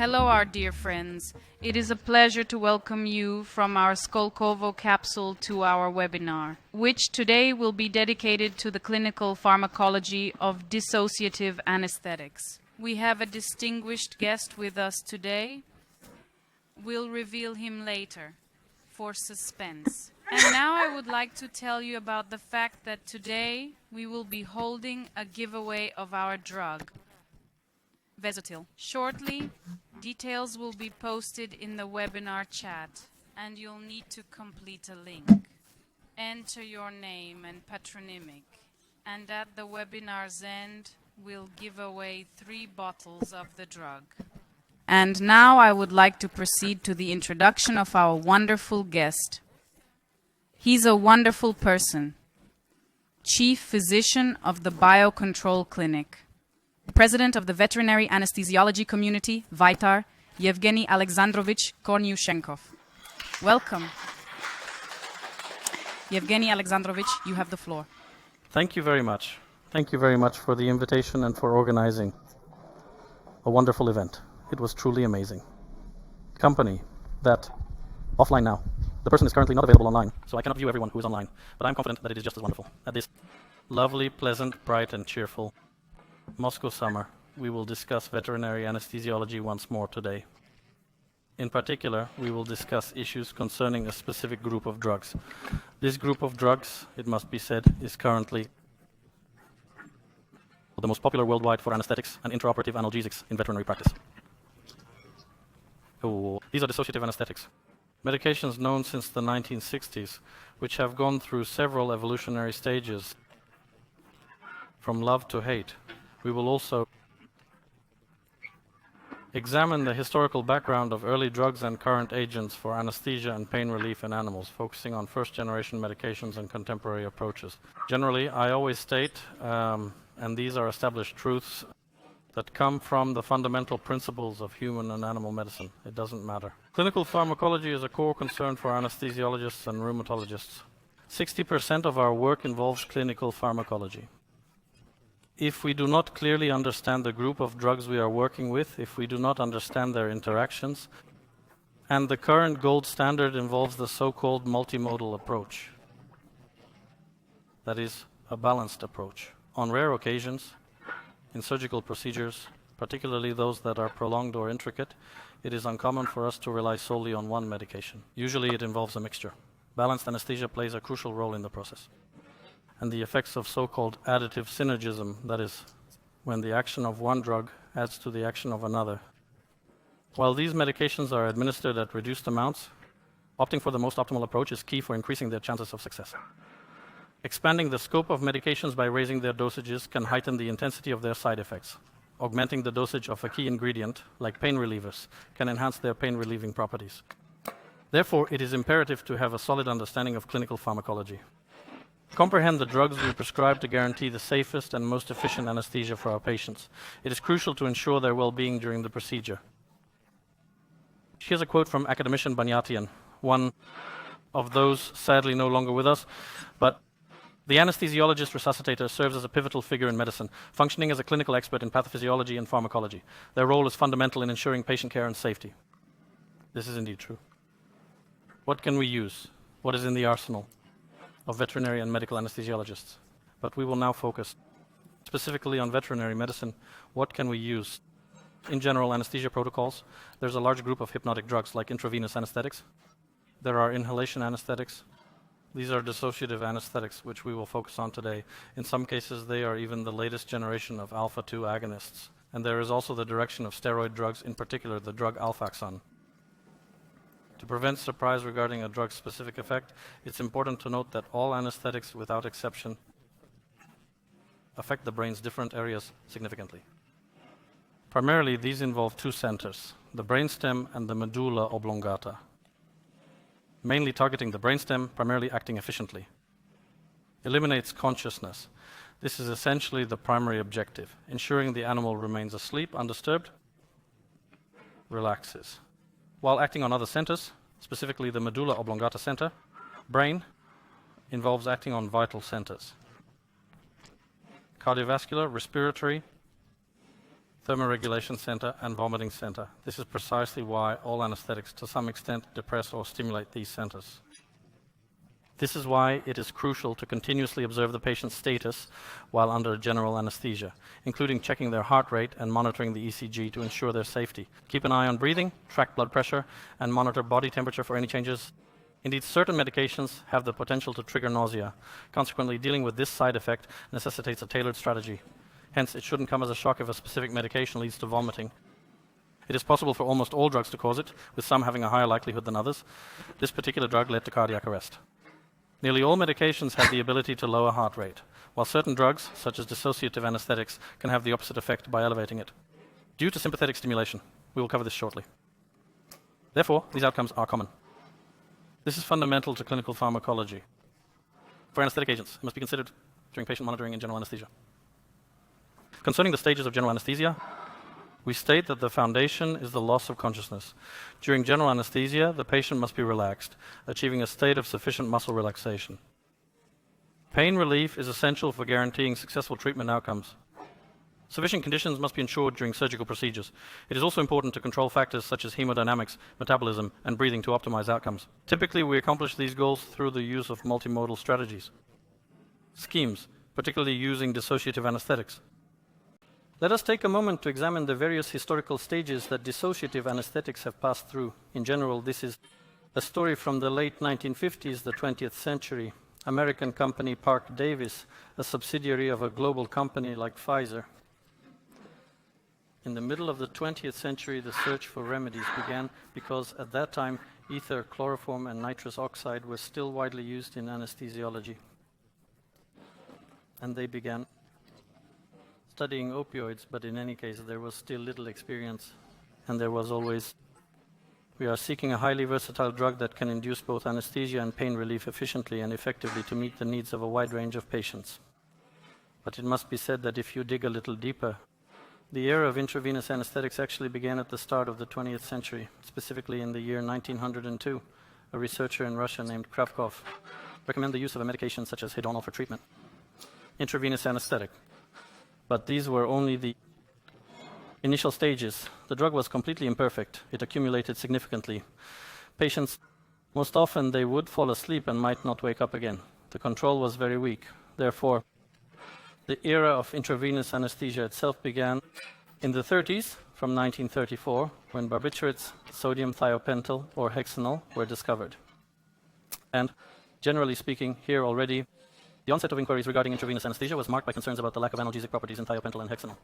Hello, our dear friends. It is a pleasure to welcome you from our Skolkovo capsule to our webinar, which today will be dedicated to the clinical pharmacology of dissociative anesthetics. We have a distinguished guest with us today. We'll reveal him later for suspense. And now I would like to tell you about the fact that today we will be holding a giveaway of our drug, VEZOTIL. Shortly, details will be posted in the webinar chat, and you'll need to complete a link. Enter your name and patronymic, and at the webinar's end, we'll give away 3 bottles of the drug. And now I would like to proceed to the introduction of our wonderful guest. He's a wonderful person, Chief Physician of the Biokontrol Clinic, President of the Veterinary Anesthesiology Community, VITAR, Evgeny Alexandrovich Kornyushenkov. Welcome. Evgeny Alexandrovich, you have the floor. Thank you very much. Thank you very much for the invitation and for organizing a wonderful event. It was truly amazing. Company that, offline now, the person is currently not available online, so I cannot view everyone who is online, but I'm confident that it is just as wonderful. At this lovely, pleasant, bright and cheerful Moscow summer, we will discuss veterinary anesthesiology once more today. In particular, we will discuss issues concerning a specific group of drugs. This group of drugs, it must be said, is currently the most popular worldwide for anesthetics and intraoperative analgesics in veterinary practice. These are dissociative anesthetics, medications known since the 1960s, which have gone through several evolutionary stages, from love to hate. We will also examine the historical background of early drugs and current agents for anesthesia and pain relief in animals, focusing on first-generation medications and contemporary approaches. Generally, I always state, and these are established truths, that come from the fundamental principles of human and animal medicine. It doesn't matter. Clinical pharmacology is a core concern for anesthesiologists and rheumatologists. 60% of our work involves clinical pharmacology. If we do not clearly understand the group of drugs we are working with, if we do not understand their interactions, and the current gold standard involves the so-called multimodal approach, that is, a balanced approach. On rare occasions, in surgical procedures, particularly those that are prolonged or intricate, it is uncommon for us to rely solely on one medication. Usually it involves a mixture. Balanced anesthesia plays a crucial role in the process. And the effects of so-called additive synergism, that is, when the action of one drug adds to the action of another. While these medications are administered at reduced amounts, opting for the most optimal approach is key for increasing their chances of success. Expanding the scope of medications by raising their dosages can heighten the intensity of their side effects. Augmenting the dosage of a key ingredient, like pain relievers, can enhance their pain-relieving properties. Therefore, it is imperative to have a solid understanding of clinical pharmacology. Comprehend the drugs we prescribe to guarantee the safest and most efficient anesthesia for our patients. It is crucial to ensure their well-being during the procedure. Here's a quote from academician Banyatian, one of those sadly no longer with us, but the anesthesiologist resuscitator serves as a pivotal figure in medicine, functioning as a clinical expert in pathophysiology and pharmacology. Their role is fundamental in ensuring patient care and safety. This is indeed true. What can we use? What is in the arsenal of veterinary and medical anesthesiologists? But we will now focus specifically on veterinary medicine. What can we use? In general anesthesia protocols, there's a large group of hypnotic drugs like intravenous anesthetics. There are inhalation anesthetics. These are dissociative anesthetics, which we will focus on today. In some cases, they are even the latest generation of alpha-2 agonists. And there is also the direction of steroid drugs, in particular the drug Alfaxon. To prevent surprise regarding a drug's specific effect, it's important to note that all anesthetics, without exception, affect the brain's different areas significantly. Primarily, these involve 2 centers, the brainstem and the medulla oblongata. Mainly targeting the brainstem, primarily acting efficiently. Eliminates consciousness. This is essentially the primary objective, ensuring the animal remains asleep, undisturbed, relaxes. While acting on other centers, specifically the medulla oblongata center, brain, involves acting on vital centers. Cardiovascular, respiratory, thermoregulation center, and vomiting center. This is precisely why all anesthetics, to some extent, depress or stimulate these centers. This is why it is crucial to continuously observe the patient's status while under general anesthesia, including checking their heart rate and monitoring the ECG to ensure their safety. Keep an eye on breathing, track blood pressure, and monitor body temperature for any changes. Indeed, certain medications have the potential to trigger nausea. Consequently, dealing with this side effect necessitates a tailored strategy. Hence, it shouldn't come as a shock if a specific medication leads to vomiting. It is possible for almost all drugs to cause it, with some having a higher likelihood than others. This particular drug led to cardiac arrest. Nearly all medications have the ability to lower heart rate, while certain drugs, such as dissociative anesthetics, can have the opposite effect by elevating it, due to sympathetic stimulation. We will cover this shortly. Therefore, these outcomes are common. This is fundamental to clinical pharmacology. For anesthetic agents, it must be considered during patient monitoring in general anesthesia. Concerning the stages of general anesthesia, we state that the foundation is the loss of consciousness. During general anesthesia, the patient must be relaxed, achieving a state of sufficient muscle relaxation. Pain relief is essential for guaranteeing successful treatment outcomes. Sufficient conditions must be ensured during surgical procedures. It is also important to control factors such as hemodynamics, metabolism, and breathing to optimize outcomes. Typically, we accomplish these goals through the use of multimodal strategies. Schemes, particularly using dissociative anesthetics. Let us take a moment to examine the various historical stages that dissociative anesthetics have passed through. In general, this is a story from the late 1950s, the 20th century. American company Park Davis, a subsidiary of a global company like Pfizer. In the middle of the 20th century, the search for remedies began because at that time, ether, chloroform, and nitrous oxide were still widely used in anesthesiology. And they began studying opioids, but in any case, there was still little experience, and there was always, we are seeking a highly versatile drug that can induce both anesthesia and pain relief efficiently and effectively to meet the needs of a wide range of patients. But it must be said that if you dig a little deeper, the era of intravenous anesthetics actually began at the start of the 20th century, specifically in the year 1902. A researcher in Russia named Kravkov recommended the use of a medication such as hedonal for treatment. Intravenous anesthetic. But these were only the initial stages. The drug was completely imperfect. It accumulated significantly. Patients, most often they would fall asleep and might not wake up again. The control was very weak. Therefore, the era of intravenous anesthesia itself began in the 30s, from 1934, when barbiturates, sodium thiopental or hexanol were discovered. And generally speaking, here already, the onset of inquiries regarding intravenous anesthesia was marked by concerns about the lack of analgesic properties in thiopental and hexanol.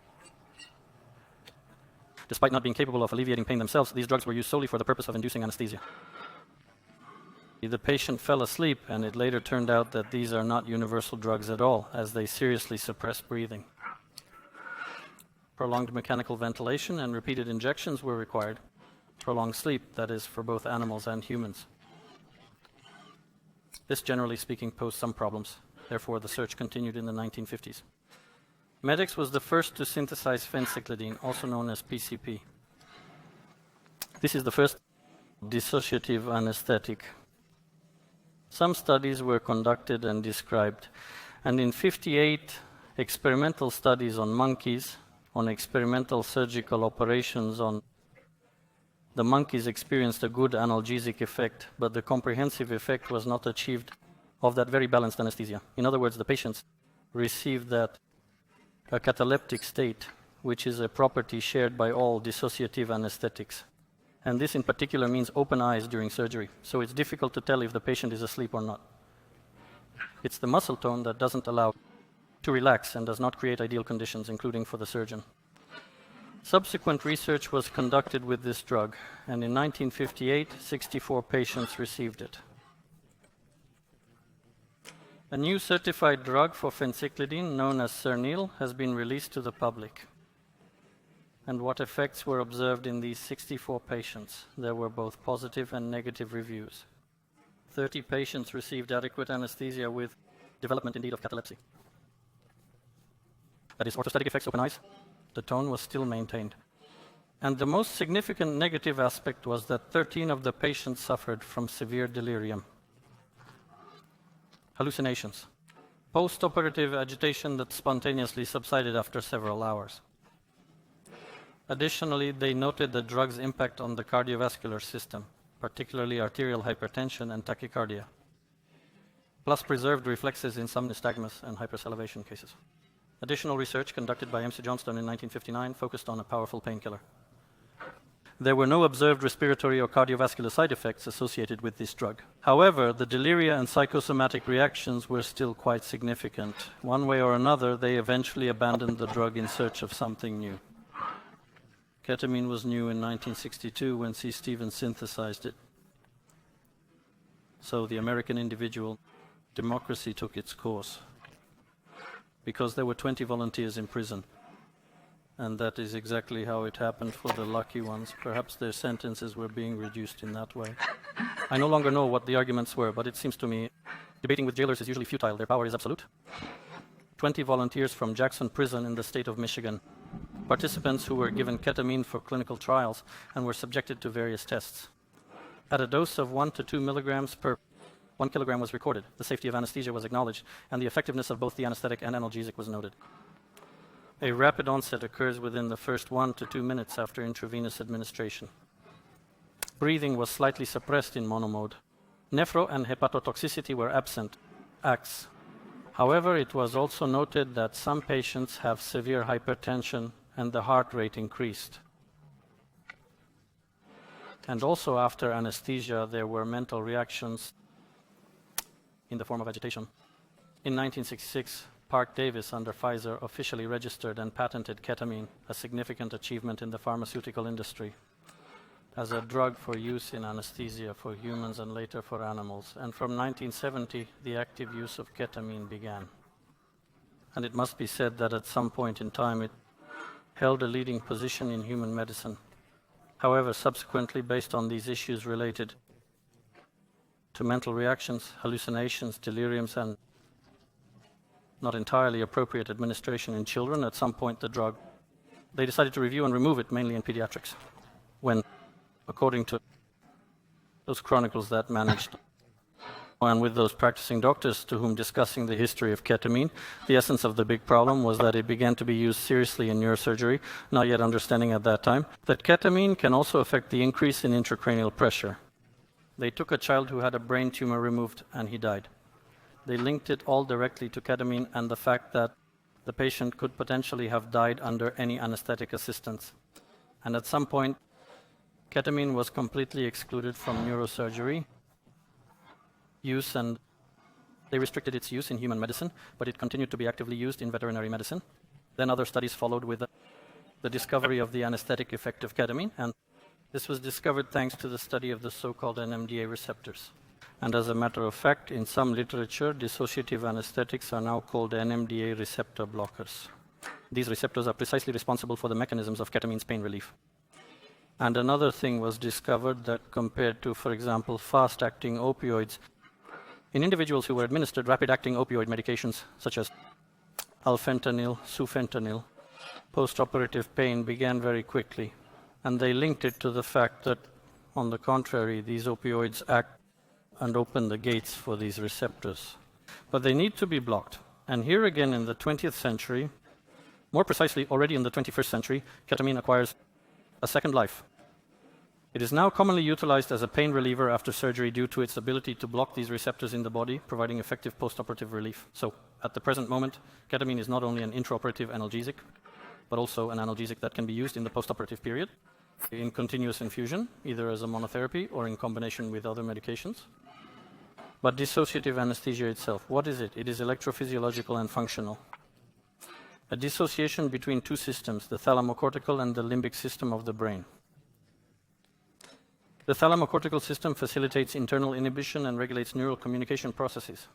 Despite not being capable of alleviating pain themselves, these drugs were used solely for the purpose of inducing anesthesia. The patient fell asleep, and it later turned out that these are not universal drugs at all, as they seriously suppress breathing. Prolonged mechanical ventilation and repeated injections were required. Prolonged sleep, that is, for both animals and humans. This, generally speaking, posed some problems. Therefore, the search continued in the 1950s. Medix was the first to synthesize phencyclidine, also known as PCP. This is the first dissociative anesthetic. Some studies were conducted and described, and in 58 experimental studies on monkeys, on experimental surgical operations on the monkeys experienced a good analgesic effect, but the comprehensive effect was not achieved of that very balanced anesthesia. In other words, the patients received that a cataleptic state, which is a property shared by all dissociative anesthetics. And this in particular means open eyes during surgery, so it's difficult to tell if the patient is asleep or not. It's the muscle tone that doesn't allow to relax and does not create ideal conditions, including for the surgeon. Subsequent research was conducted with this drug, and in 1958, 64 patients received it. A new certified drug for phencyclidine, known as Cernil, has been released to the public. And what effects were observed in these 64 patients? There were both positive and negative reviews. 30 patients received adequate anesthesia with development indeed of catalepsy. That is, orthostatic effects, open eyes. The tone was still maintained. And the most significant negative aspect was that 13 of the patients suffered from severe delirium. Hallucinations. Post-operative agitation that spontaneously subsided after several hours. Additionally, they noted the drug's impact on the cardiovascular system, particularly arterial hypertension and tachycardia, plus preserved reflexes in some nystagmus and hypersalivation cases. Additional research conducted by MC Johnston in 1959 focused on a powerful painkiller. There were no observed respiratory or cardiovascular side effects associated with this drug. However, the deliria and psychosomatic reactions were still quite significant. One way or another, they eventually abandoned the drug in search of something new. Ketamine was new in 1962 when C. Stevens synthesized it. So the American individual democracy took its course, because there were 20 volunteers in prison. And that is exactly how it happened for the lucky ones. Perhaps their sentences were being reduced in that way. I no longer know what the arguments were, but it seems to me debating with jailers is usually futile. Their power is absolute. 20 volunteers from Jackson Prison in the state of Michigan, participants who were given ketamine for clinical trials and were subjected to various tests. At a dose of 1 to 2 milligrams per 1 kilogram was recorded. The safety of anesthesia was acknowledged, and the effectiveness of both the anesthetic and analgesic was noted. A rapid onset occurs within the first 1 to 2 minutes after intravenous administration. Breathing was slightly suppressed in monomode. Nephro and hepatotoxicity were absent, AX. However, it was also noted that some patients have severe hypertension and the heart rate increased. And also after anesthesia, there were mental reactions in the form of agitation. In 1966, Park Davis under Pfizer officially registered and patented ketamine, a significant achievement in the pharmaceutical industry, as a drug for use in anesthesia for humans and later for animals. And from 1970, the active use of ketamine began. And it must be said that at some point in time, it held a leading position in human medicine. However, subsequently, based on these issues related to mental reactions, hallucinations, deliriums, and not entirely appropriate administration in children, at some point they decided to review and remove it, mainly in pediatrics, when, according to those chronicles that managed, and with those practicing doctors to whom discussing the history of ketamine, the essence of the big problem was that it began to be used seriously in neurosurgery, not yet understanding at that time that ketamine can also affect the increase in intracranial pressure. They took a child who had a brain tumor removed and he died. They linked it all directly to ketamine and the fact that the patient could potentially have died under any anesthetic assistance. And at some point, ketamine was completely excluded from neurosurgery use, and they restricted its use in human medicine, but it continued to be actively used in veterinary medicine. Then other studies followed with the discovery of the anesthetic effect of ketamine, and this was discovered thanks to the study of the so-called NMDA receptors. And as a matter of fact, in some literature, dissociative anesthetics are now called NMDA receptor blockers. These receptors are precisely responsible for the mechanisms of ketamine's pain relief. And another thing was discovered that compared to, for example, fast-acting opioids, in individuals who were administered rapid-acting opioid medications such as alfentanil, sufentanil, post-operative pain began very quickly. And they linked it to the fact that, on the contrary, these opioids act and open the gates for these receptors. But they need to be blocked. And here again in the 20th century, more precisely already in the 21st century, ketamine acquires a second life. It is now commonly utilized as a pain reliever after surgery due to its ability to block these receptors in the body, providing effective post-operative relief. So, at the present moment, ketamine is not only an intraoperative analgesic, but also an analgesic that can be used in the post-operative period, in continuous infusion, either as a monotherapy or in combination with other medications. But dissociative anesthesia itself, what is it? It is electrophysiological and functional. A dissociation between two systems, the thalamocortical and the limbic system of the brain. The thalamocortical system facilitates internal inhibition and regulates neural communication processes,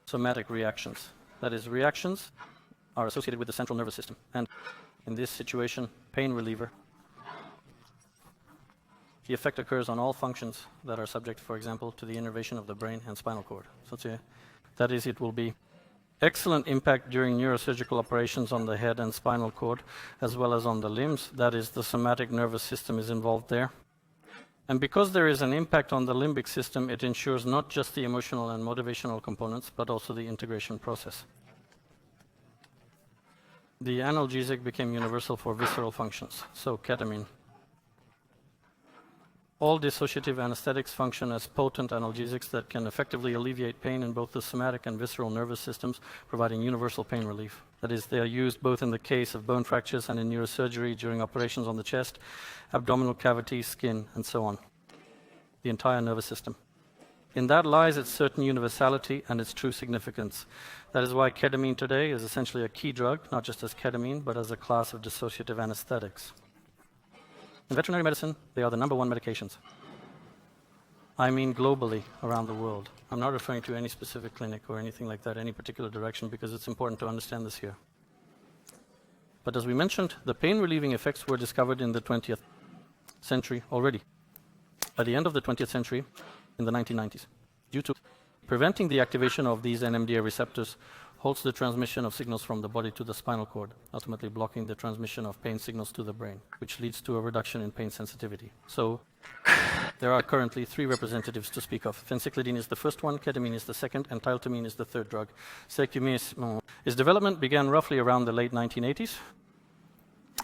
somatic reactions. That is, reactions are associated with the central nervous system, and in this situation, pain reliever. The effect occurs on all functions that are subject, for example, to the innervation of the brain and spinal cord. So that is, it will be excellent impact during neurosurgical operations on the head and spinal cord, as well as on the limbs. That is, the somatic nervous system is involved there. And because there is an impact on the limbic system, it ensures not just the emotional and motivational components, but also the integration process. the analgesic became universal for visceral functions, so ketamine. All dissociative anesthetics function as potent analgesics that can effectively alleviate pain in both the somatic and visceral nervous systems, providing universal pain relief. That is, they are used both in the case of bone fractures and in neurosurgery during operations on the chest, abdominal cavity, skin, and so on. The entire nervous system. In that lies its certain universality and its true significance. That is why ketamine today is essentially a key drug, not just as ketamine, but as a class of dissociative anesthetics. In veterinary medicine, they are the #1 medications. I mean globally, around the world. I'm not referring to any specific clinic or anything like that, any particular direction, because it's important to understand this here. But as we mentioned, the pain-relieving effects were discovered in the 20th century already. By the end of the 20th century, in the 1990s, due to preventing the activation of these NMDA receptors halts the transmission of signals from the body to the spinal cord, ultimately blocking the transmission of pain signals to the brain, which leads to a reduction in pain sensitivity. So there are currently 3 representatives to speak of. Phencyclidine is the first one, ketamine is the second, and tiltamine is the third drug. Its development began roughly around the late 1980s.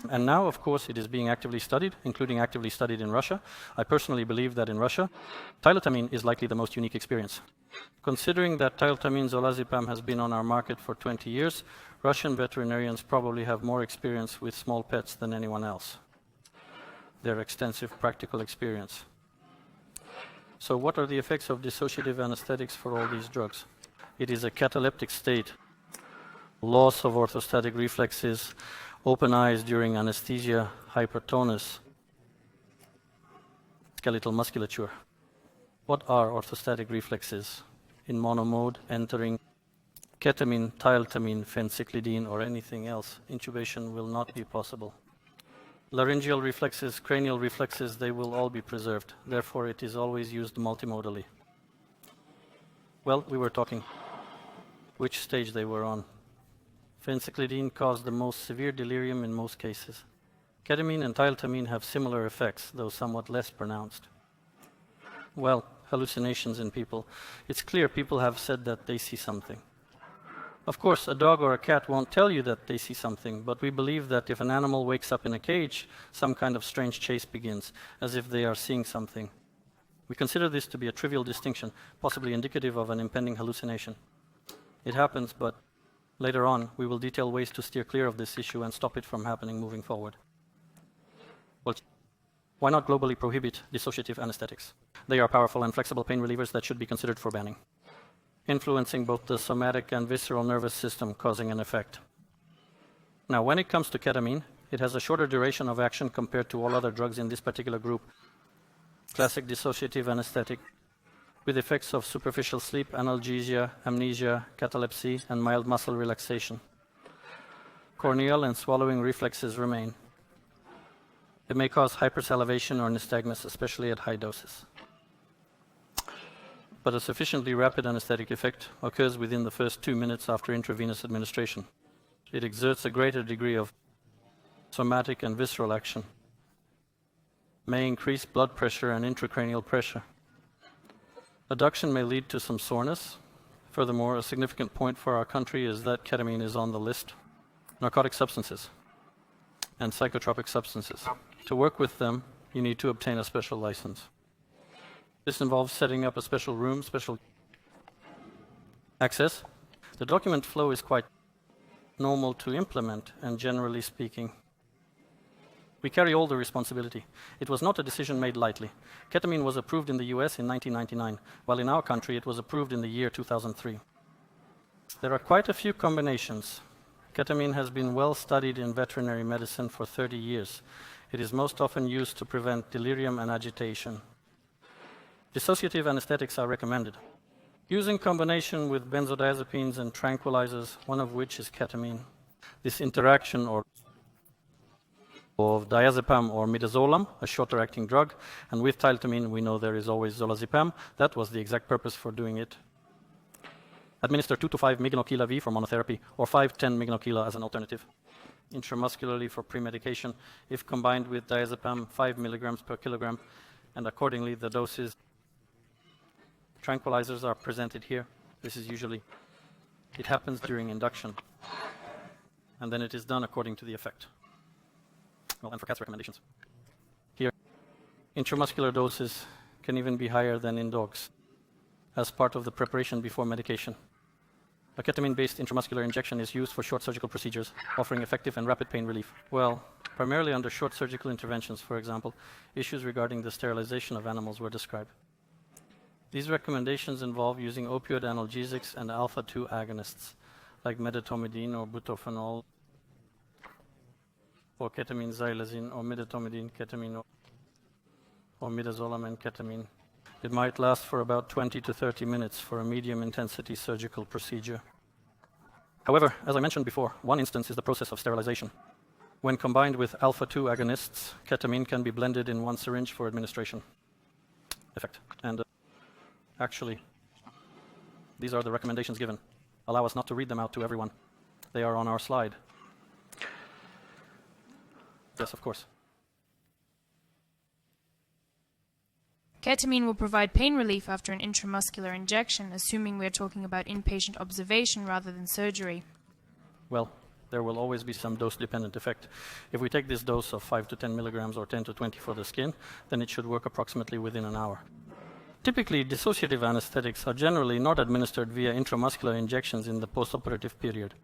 And now, of course, it is being actively studied, including actively studied in Russia. I personally believe that in Russia, tiltamine is likely the most unique experience. Considering that tiltamine zolazepam has been on our market for 20 years, Russian veterinarians probably have more experience with small pets than anyone else. Their extensive practical experience. So what are the effects of dissociative anesthetics for all these drugs? It is a cataleptic state, loss of orthostatic reflexes, open eyes during anesthesia, hypertonus, skeletal musculature. What are orthostatic reflexes? In monomode, entering ketamine, tiltamine, phencyclidine, or anything else, intubation will not be possible. Laryngeal reflexes, cranial reflexes, they will all be preserved. Therefore, it is always used multimodally. Well, we were talking which stage they were on. Phencyclidine caused the most severe delirium in most cases. Ketamine and tiltamine have similar effects, though somewhat less pronounced. Well, hallucinations in people. It's clear people have said that they see something. Of course, a dog or a cat won't tell you that they see something, but we believe that if an animal wakes up in a cage, some kind of strange chase begins, as if they are seeing something. We consider this to be a trivial distinction, possibly indicative of an impending hallucination. It happens, but later on, we will detail ways to steer clear of this issue and stop it from happening moving forward. Well, why not globally prohibit dissociative anesthetics? They are powerful and flexible pain relievers that should be considered for banning, influencing both the somatic and visceral nervous system, causing an effect. Now, when it comes to ketamine, it has a shorter duration of action compared to all other drugs in this particular group. Classic dissociative anesthetic, with effects of superficial sleep, analgesia, amnesia, catalepsy, and mild muscle relaxation. Corneal and swallowing reflexes remain. It may cause hypersalivation or nystagmus, especially at high doses. But a sufficiently rapid anesthetic effect occurs within the first 2 minutes after intravenous administration. It exerts a greater degree of somatic and visceral action, may increase blood pressure and intracranial pressure. Adduction may lead to some soreness. Furthermore, a significant point for our country is that ketamine is on the list. Narcotic substances and psychotropic substances. To work with them, you need to obtain a special license. This involves setting up a special room, special access. The document flow is quite normal to implement, and generally speaking, we carry all the responsibility. It was not a decision made lightly. Ketamine was approved in the US in 1999, while in our country it was approved in the year 2003. There are quite a few combinations. Ketamine has been well studied in veterinary medicine for 30 years. It is most often used to prevent delirium and agitation. Dissociative anesthetics are recommended. Used in combination with benzodiazepines and tranquilizers, one of which is ketamine. This interaction of diazepam or midazolam, a shorter acting drug, and with tiltamine we know there is always zolazepam. That was the exact purpose for doing it. Administer 2 to 5 mg/kg V for monotherapy, or 5-10 mg/kg as an alternative. Intramuscularly for premedication, if combined with diazepam, 5 mg/kg, and accordingly the doses. Tranquilizers are presented here. This is usually, it happens during induction. and then it is done according to the effect. Well, and for cats, recommendations. Here, intramuscular doses can even be higher than in dogs as part of the preparation before medication. A ketamine-based intramuscular injection is used for short surgical procedures, offering effective and rapid pain relief. Well, primarily under short surgical interventions, for example, issues regarding the sterilization of animals were described. These recommendations involve using opioid analgesics and alpha-2 agonists, like medetomidine or butorphanol, or ketamine xylazine, or midatomidine ketamine, or midazolam ketamine. It might last for about 20 to 30 minutes for a medium-intensity surgical procedure. However, as I mentioned before, one instance is the process of sterilization. When combined with alpha-2 agonists, ketamine can be blended in one syringe for administration. Effect. And actually, these are the recommendations given. Allow us not to read them out to everyone. They are on our slide. Yes, of course. Ketamine will provide pain relief after an intramuscular injection, assuming we are talking about inpatient observation rather than surgery. Well, there will always be some dose-dependent effect. If we take this dose of 5 to 10 milligrams or 10 to 20 for the skin, then it should work approximately within an hour. Typically, dissociative anesthetics are generally not administered via intramuscular injections in the postoperative period.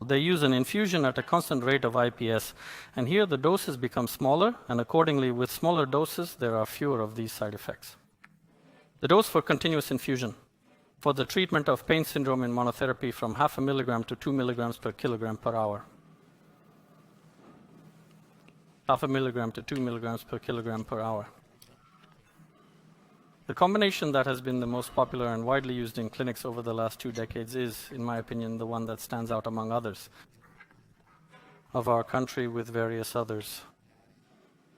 They use an infusion at a constant rate of IPS, and here the doses become smaller, and accordingly, with smaller doses, there are fewer of these side effects. The dose for continuous infusion for the treatment of pain syndrome in monotherapy from 0.5 milligram to 2 milligrams per kilogram per hour. 0.5 milligram to 2 milligrams per kilogram per hour. The combination that has been the most popular and widely used in clinics over the last 2 decades is, in my opinion, the one that stands out among others of our country with various others.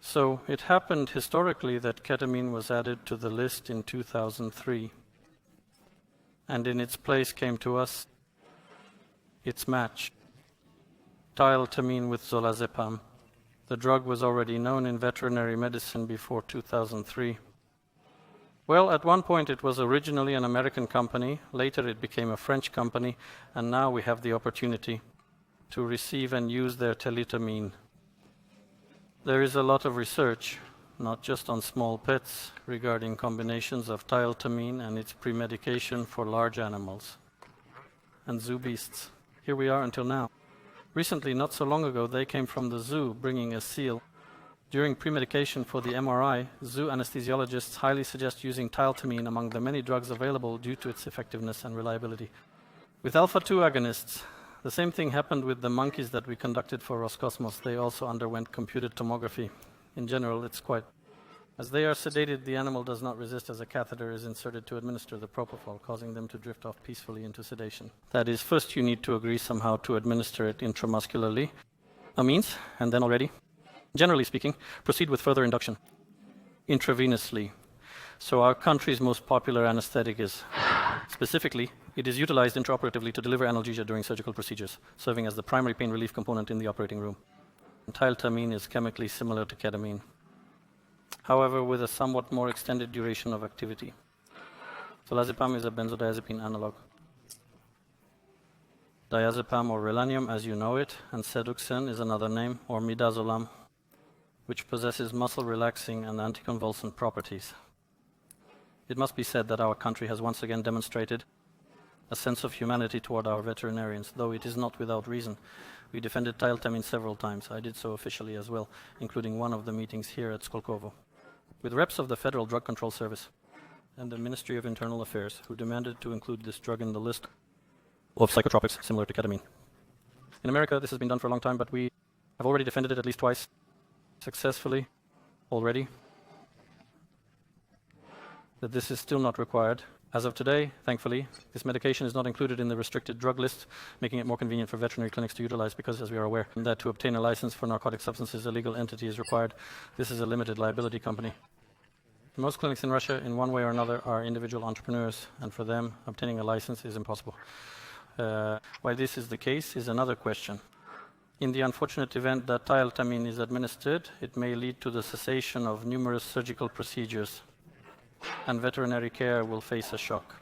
So it happened historically that ketamine was added to the list in 2003, and in its place came to us its match, tiltamine with zolazepam. The drug was already known in veterinary medicine before 2003. Well, at one point it was originally an American company, later it became a French company, and now we have the opportunity to receive and use their telitamine. There is a lot of research, not just on small pets, regarding combinations of tiltamine and its premedication for large animals and zoo beasts. Here we are until now. Recently, not so long ago, they came from the zoo bringing a seal. During premedication for the MRI, zoo anesthesiologists highly suggest using tiltamine among the many drugs available due to its effectiveness and reliability. With alpha-2 agonists, the same thing happened with the monkeys that we conducted for Roscosmos. They also underwent computed tomography. In general, it's quite... As they are sedated, the animal does not resist as a catheter is inserted to administer the propofol, causing them to drift off peacefully into sedation. That is, first you need to agree somehow to administer it intramuscularly, a means, and then already, generally speaking, proceed with further induction intravenously. So our country's most popular anesthetic is, specifically, it is utilized intraoperatively to deliver analgesia during surgical procedures, serving as the primary pain relief component in the operating room. And tiltamine is chemically similar to ketamine, however with a somewhat more extended duration of activity. Zolazepam is a benzodiazepine analog. Diazepam or relanium, as you know it, and seduxen is another name, or midazolam, which possesses muscle-relaxing and anticonvulsant properties. It must be said that our country has once again demonstrated a sense of humanity toward our veterinarians, though it is not without reason. We defended tiltamine several times. I did so officially as well, including one of the meetings here at Skolkovo, with reps of the Federal Drug Control Service and the Ministry of Internal Affairs, who demanded to include this drug in the list of psychotropics similar to ketamine. In America, this has been done for a long time, but we have already defended it at least twice, successfully, already. That this is still not required. As of today, thankfully, this medication is not included in the restricted drug list, making it more convenient for veterinary clinics to utilize because, as we are aware, that to obtain a license for narcotic substances, a legal entity is required. This is a limited liability company. Most clinics in Russia, in one way or another, are individual entrepreneurs, and for them, obtaining a license is impossible. Why this is the case is another question. In the unfortunate event that tiltamine is administered, it may lead to the cessation of numerous surgical procedures, and veterinary care will face a shock.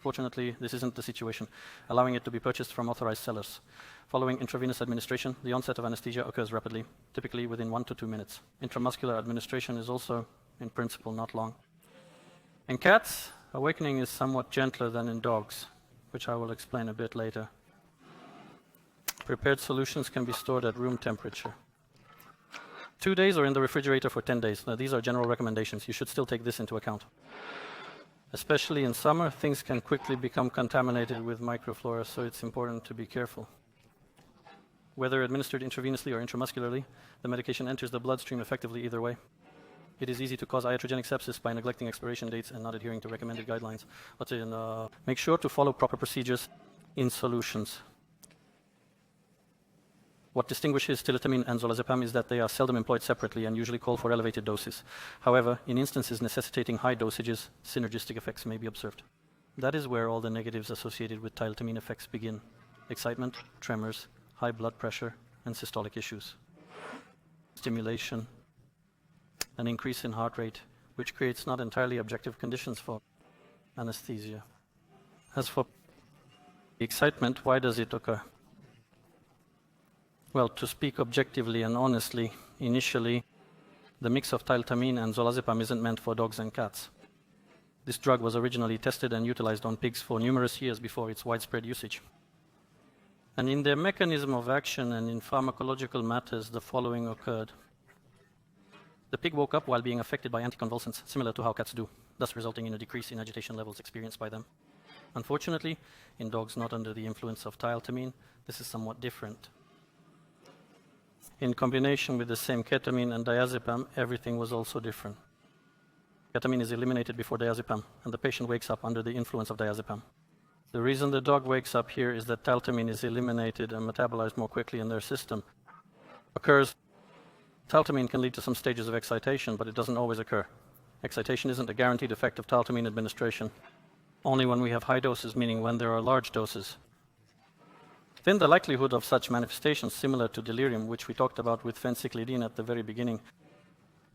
Fortunately, this isn't the situation, allowing it to be purchased from authorized sellers. Following intravenous administration, the onset of anesthesia occurs rapidly, typically within 1 to 2 minutes. Intramuscular administration is also, in principle, not long. In cats, awakening is somewhat gentler than in dogs, which I will explain a bit later. Prepared solutions can be stored at room temperature. 2 days or in the refrigerator for 10 days. Now, these are general recommendations. You should still take this into account. Especially in summer, things can quickly become contaminated with microflora, so it's important to be careful. Whether administered intravenously or intramuscularly, the medication enters the bloodstream effectively either way. It is easy to cause iatrogenic sepsis by neglecting expiration dates and not adhering to recommended guidelines. Make sure to follow proper procedures in solutions. What distinguishes tilatamine and zolazepam is that they are seldom employed separately and usually call for elevated doses. However, in instances necessitating high dosages, synergistic effects may be observed. That is where all the negatives associated with tilatamine effects begin: excitement, tremors, high blood pressure, and systolic issues. Stimulation, an increase in heart rate, which creates not entirely objective conditions for anesthesia. As for excitement, why does it occur? Well, to speak objectively and honestly, initially, the mix of tilatamine and zolazepam isn't meant for dogs and cats. This drug was originally tested and utilized on pigs for numerous years before its widespread usage. And in their mechanism of action and in pharmacological matters, the following occurred. The pig woke up while being affected by anticonvulsants, similar to how cats do, thus resulting in a decrease in agitation levels experienced by them. Unfortunately, in dogs not under the influence of tilatamine, this is somewhat different. In combination with the same ketamine and diazepam, everything was also different. Ketamine is eliminated before diazepam, and the patient wakes up under the influence of diazepam. The reason the dog wakes up here is that tilatamine is eliminated and metabolized more quickly in their system. Tilatamine can lead to some stages of excitation, but it doesn't always occur. Excitation isn't a guaranteed effect of tilatamine administration, only when we have high doses, meaning when there are large doses. Then the likelihood of such manifestations, similar to delirium, which we talked about with phencyclidine at the very beginning,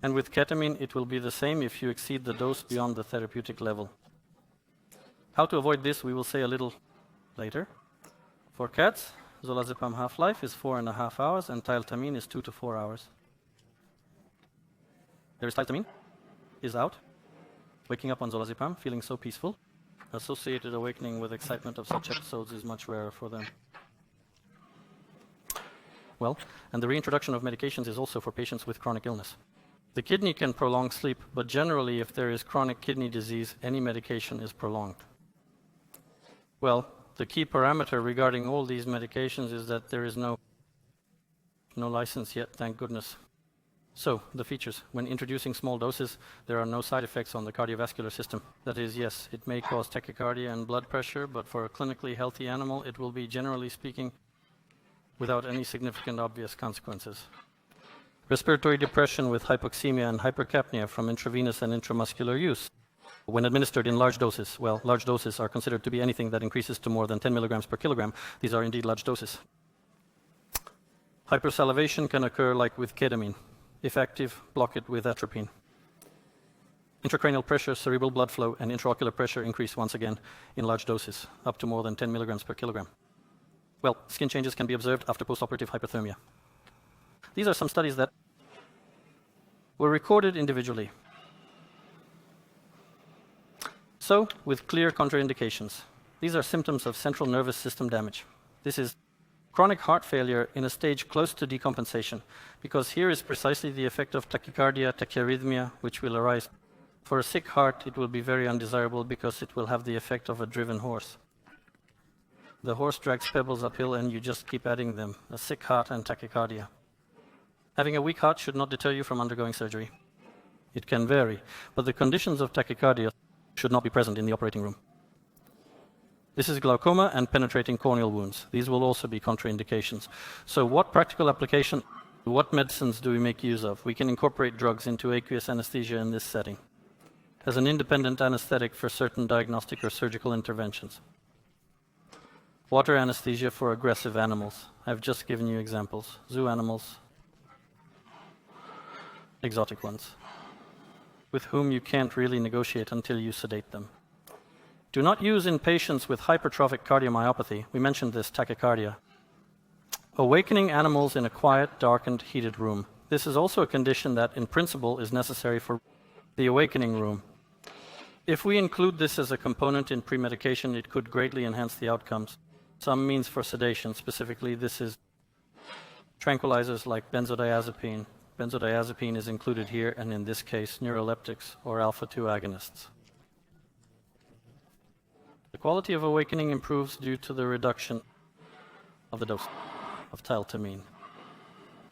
and with ketamine, it will be the same if you exceed the dose beyond the therapeutic level. How to avoid this, we will say a little later. For cats, zolazepam half-life is 4.5 hours, and tilatamine is 2 to 4 hours. There is tilatamine, is out, waking up on zolazepam, feeling so peaceful. Associated awakening with excitement of such episodes is much rarer for them. Well, and the reintroduction of medications is also for patients with chronic illness. The kidney can prolong sleep, but generally if there is chronic kidney disease, any medication is prolonged. Well, the key parameter regarding all these medications is that there is no license yet, thank goodness. So, the features. When introducing small doses, there are no side effects on the cardiovascular system. That is, yes, it may cause tachycardia and blood pressure, but for a clinically healthy animal, it will be, generally speaking, without any significant obvious consequences. Respiratory depression with hypoxemia and hypercapnia from intravenous and intramuscular use. When administered in large doses, well, large doses are considered to be anything that increases to more than 10 milligrams per kilogram. These are indeed large doses. Hypersalivation can occur like with ketamine. If active, block it with atropine. Intracranial pressure, cerebral blood flow, and intraocular pressure increase once again in large doses, up to more than 10 milligrams per kilogram. Well, skin changes can be observed after postoperative hyperthermia. These are some studies that were recorded individually. So, with clear contraindications. These are symptoms of central nervous system damage. This is chronic heart failure in a stage close to decompensation, because here is precisely the effect of tachycardia, tachyarrhythmia, which will arise. For a sick heart, it will be very undesirable because it will have the effect of a driven horse. The horse drags pebbles uphill and you just keep adding them, a sick heart and tachycardia. Having a weak heart should not deter you from undergoing surgery. It can vary, but the conditions of tachycardia should not be present in the operating room. This is glaucoma and penetrating corneal wounds. These will also be contraindications. So what practical application, what medicines do we make use of? We can incorporate drugs into aqueous anesthesia in this setting as an independent anesthetic for certain diagnostic or surgical interventions. Water anesthesia for aggressive animals. I've just given you examples. Zoo animals, exotic ones, with whom you can't really negotiate until you sedate them. Do not use in patients with hypertrophic cardiomyopathy. We mentioned this, tachycardia. Awakening animals in a quiet, darkened, heated room. This is also a condition that, in principle, is necessary for the awakening room. If we include this as a component in premedication, it could greatly enhance the outcomes. Some means for sedation, specifically this is tranquilizers like benzodiazepine. Benzodiazepine is included here, and in this case, neuroleptics or alpha-2 agonists. The quality of awakening improves due to the reduction of the dose of tiltamine.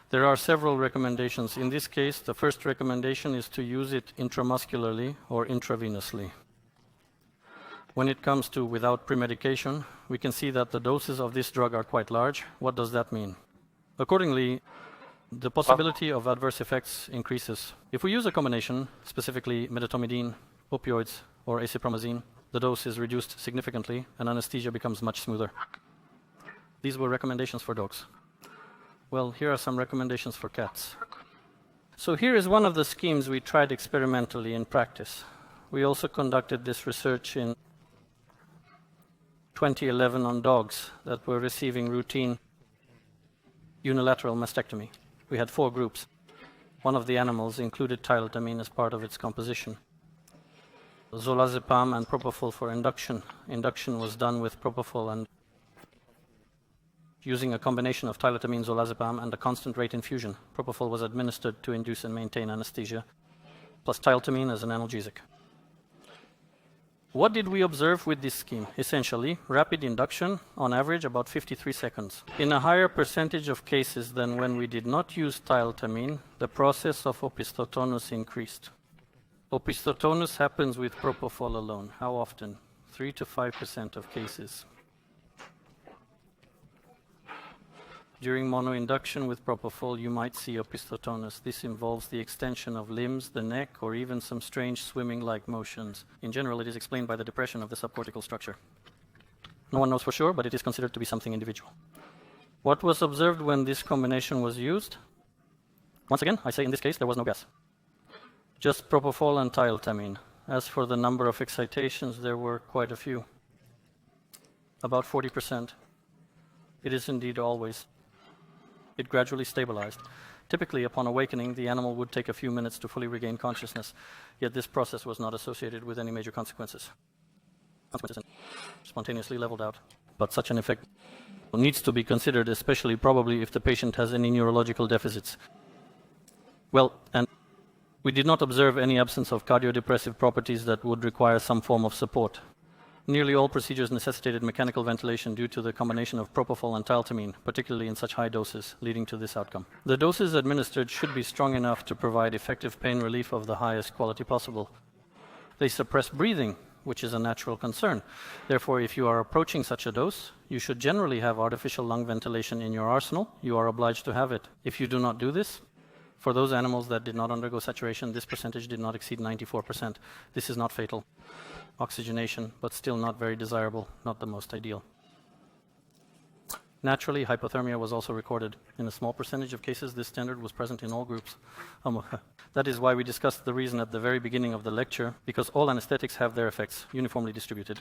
There are several recommendations. In this case, the first recommendation is to use it intramuscularly or intravenously. When it comes to without premedication, we can see that the doses of this drug are quite large. What does that mean? Accordingly, the possibility of adverse effects increases. If we use a combination, specifically medetomidine, opioids, or acepromazine, the dose is reduced significantly and anesthesia becomes much smoother. These were recommendations for dogs. Well, here are some recommendations for cats. So here is one of the schemes we tried experimentally in practice. We also conducted this research in 2011 on dogs that were receiving routine unilateral mastectomy. We had 4 groups. One of the animals included tiltamine as part of its composition. Zolazepam and propofol for induction. Induction was done with propofol and using a combination of tiltamine, zolazepam, and a constant rate infusion. Propofol was administered to induce and maintain anesthesia, plus tiltamine as an analgesic. What did we observe with this scheme? Essentially, rapid induction, on average about 53 seconds. In a higher percentage of cases than when we did not use tiltamine, the process of opisthotonus increased. Opisthotonus happens with propofol alone. How often? 3 to 5% of cases. During monoinduction with propofol, you might see opisthotonus. This involves the extension of limbs, the neck, or even some strange swimming-like motions. In general, it is explained by the depression of the subcortical structure. No one knows for sure, but it is considered to be something individual. What was observed when this combination was used? Once again, I say in this case, there was no gas. Just propofol and tiltamine. As for the number of excitations, there were quite a few. About 40%. It is indeed always. It gradually stabilized. Typically, upon awakening, the animal would take a few minutes to fully regain consciousness, yet this process was not associated with any major consequences. Spontaneously leveled out. But such an effect needs to be considered, especially probably if the patient has any neurological deficits. Well, and we did not observe any absence of cardiodepressive properties that would require some form of support. Nearly all procedures necessitated mechanical ventilation due to the combination of propofol and tiltamine, particularly in such high doses, leading to this outcome. The doses administered should be strong enough to provide effective pain relief of the highest quality possible. They suppress breathing, which is a natural concern. Therefore, if you are approaching such a dose, you should generally have artificial lung ventilation in your arsenal. You are obliged to have it. If you do not do this, for those animals that did not undergo saturation, this percentage did not exceed 94%. This is not fatal. Oxygenation, but still not very desirable, not the most ideal. Naturally, hypothermia was also recorded. In a small percentage of cases, this standard was present in all groups. That is why we discussed the reason at the very beginning of the lecture, because all anesthetics have their effects uniformly distributed.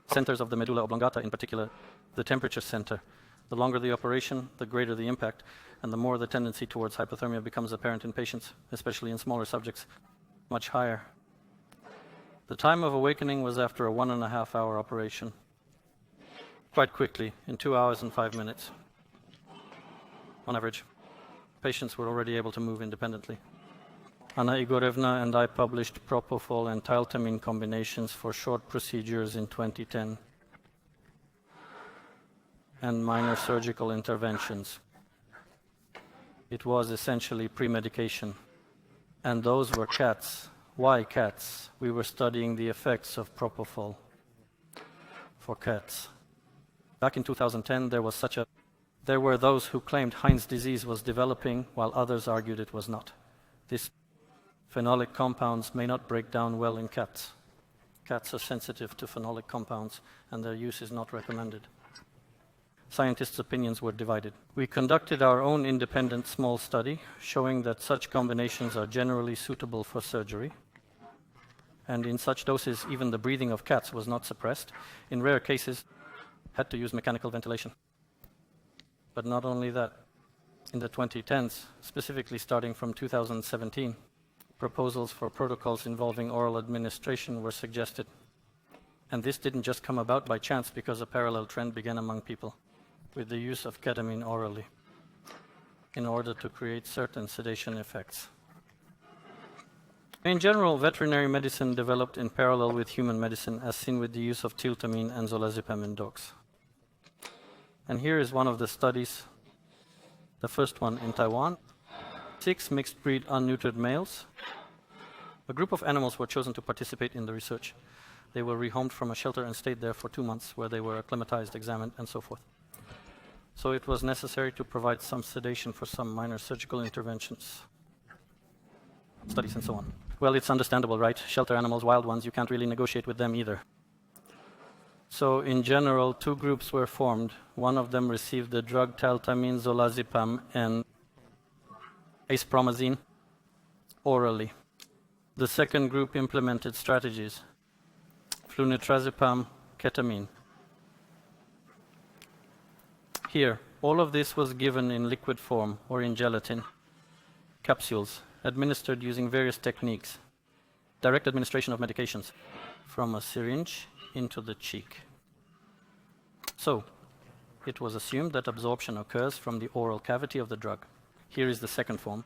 Centers of the medulla oblongata, in particular, the temperature center. The longer the operation, the greater the impact, and the more the tendency towards hypothermia becomes apparent in patients, especially in smaller subjects, much higher. The time of awakening was after a 1.5 hour operation. Quite quickly, in 2 hours and 5 minutes. On average, patients were already able to move independently. Anna Igorevna and I published propofol and tiltamine combinations for short procedures in 2010 and minor surgical interventions. It was essentially pre-medication, and those were cats. Why cats? We were studying the effects of propofol for cats. Back in 2010, there were those who claimed Heinz disease was developing, while others argued it was not. These phenolic compounds may not break down well in cats. Cats are sensitive to phenolic compounds, and their use is not recommended. Scientists' opinions were divided. We conducted our own independent small study showing that such combinations are generally suitable for surgery. and in such doses even the breathing of cats was not suppressed. In rare cases, had to use mechanical ventilation. But not only that, in the 2010s, specifically starting from 2017, proposals for protocols involving oral administration were suggested. And this didn't just come about by chance because a parallel trend began among people with the use of ketamine orally in order to create certain sedation effects. In general, veterinary medicine developed in parallel with human medicine, as seen with the use of tiltamine and zolazepam in dogs. And here is one of the studies, the first one in Taiwan. 6 mixed-breed unneutered males. A group of animals were chosen to participate in the research. They were rehomed from a shelter and stayed there for 2 months, where they were acclimatized, examined, and so forth. So it was necessary to provide some sedation for some minor surgical interventions, studies, and so on. Well, it's understandable, right? Shelter animals, wild ones, you can't really negotiate with them either. So in general, 2 groups were formed. One of them received the drug taltamine, zolazepam, and acepromazine orally. The second group implemented strategies: flunitrazepam, ketamine. Here, all of this was given in liquid form or in gelatin capsules, administered using various techniques. Direct administration of medications from a syringe into the cheek. So, it was assumed that absorption occurs from the oral cavity of the drug. Here is the second form.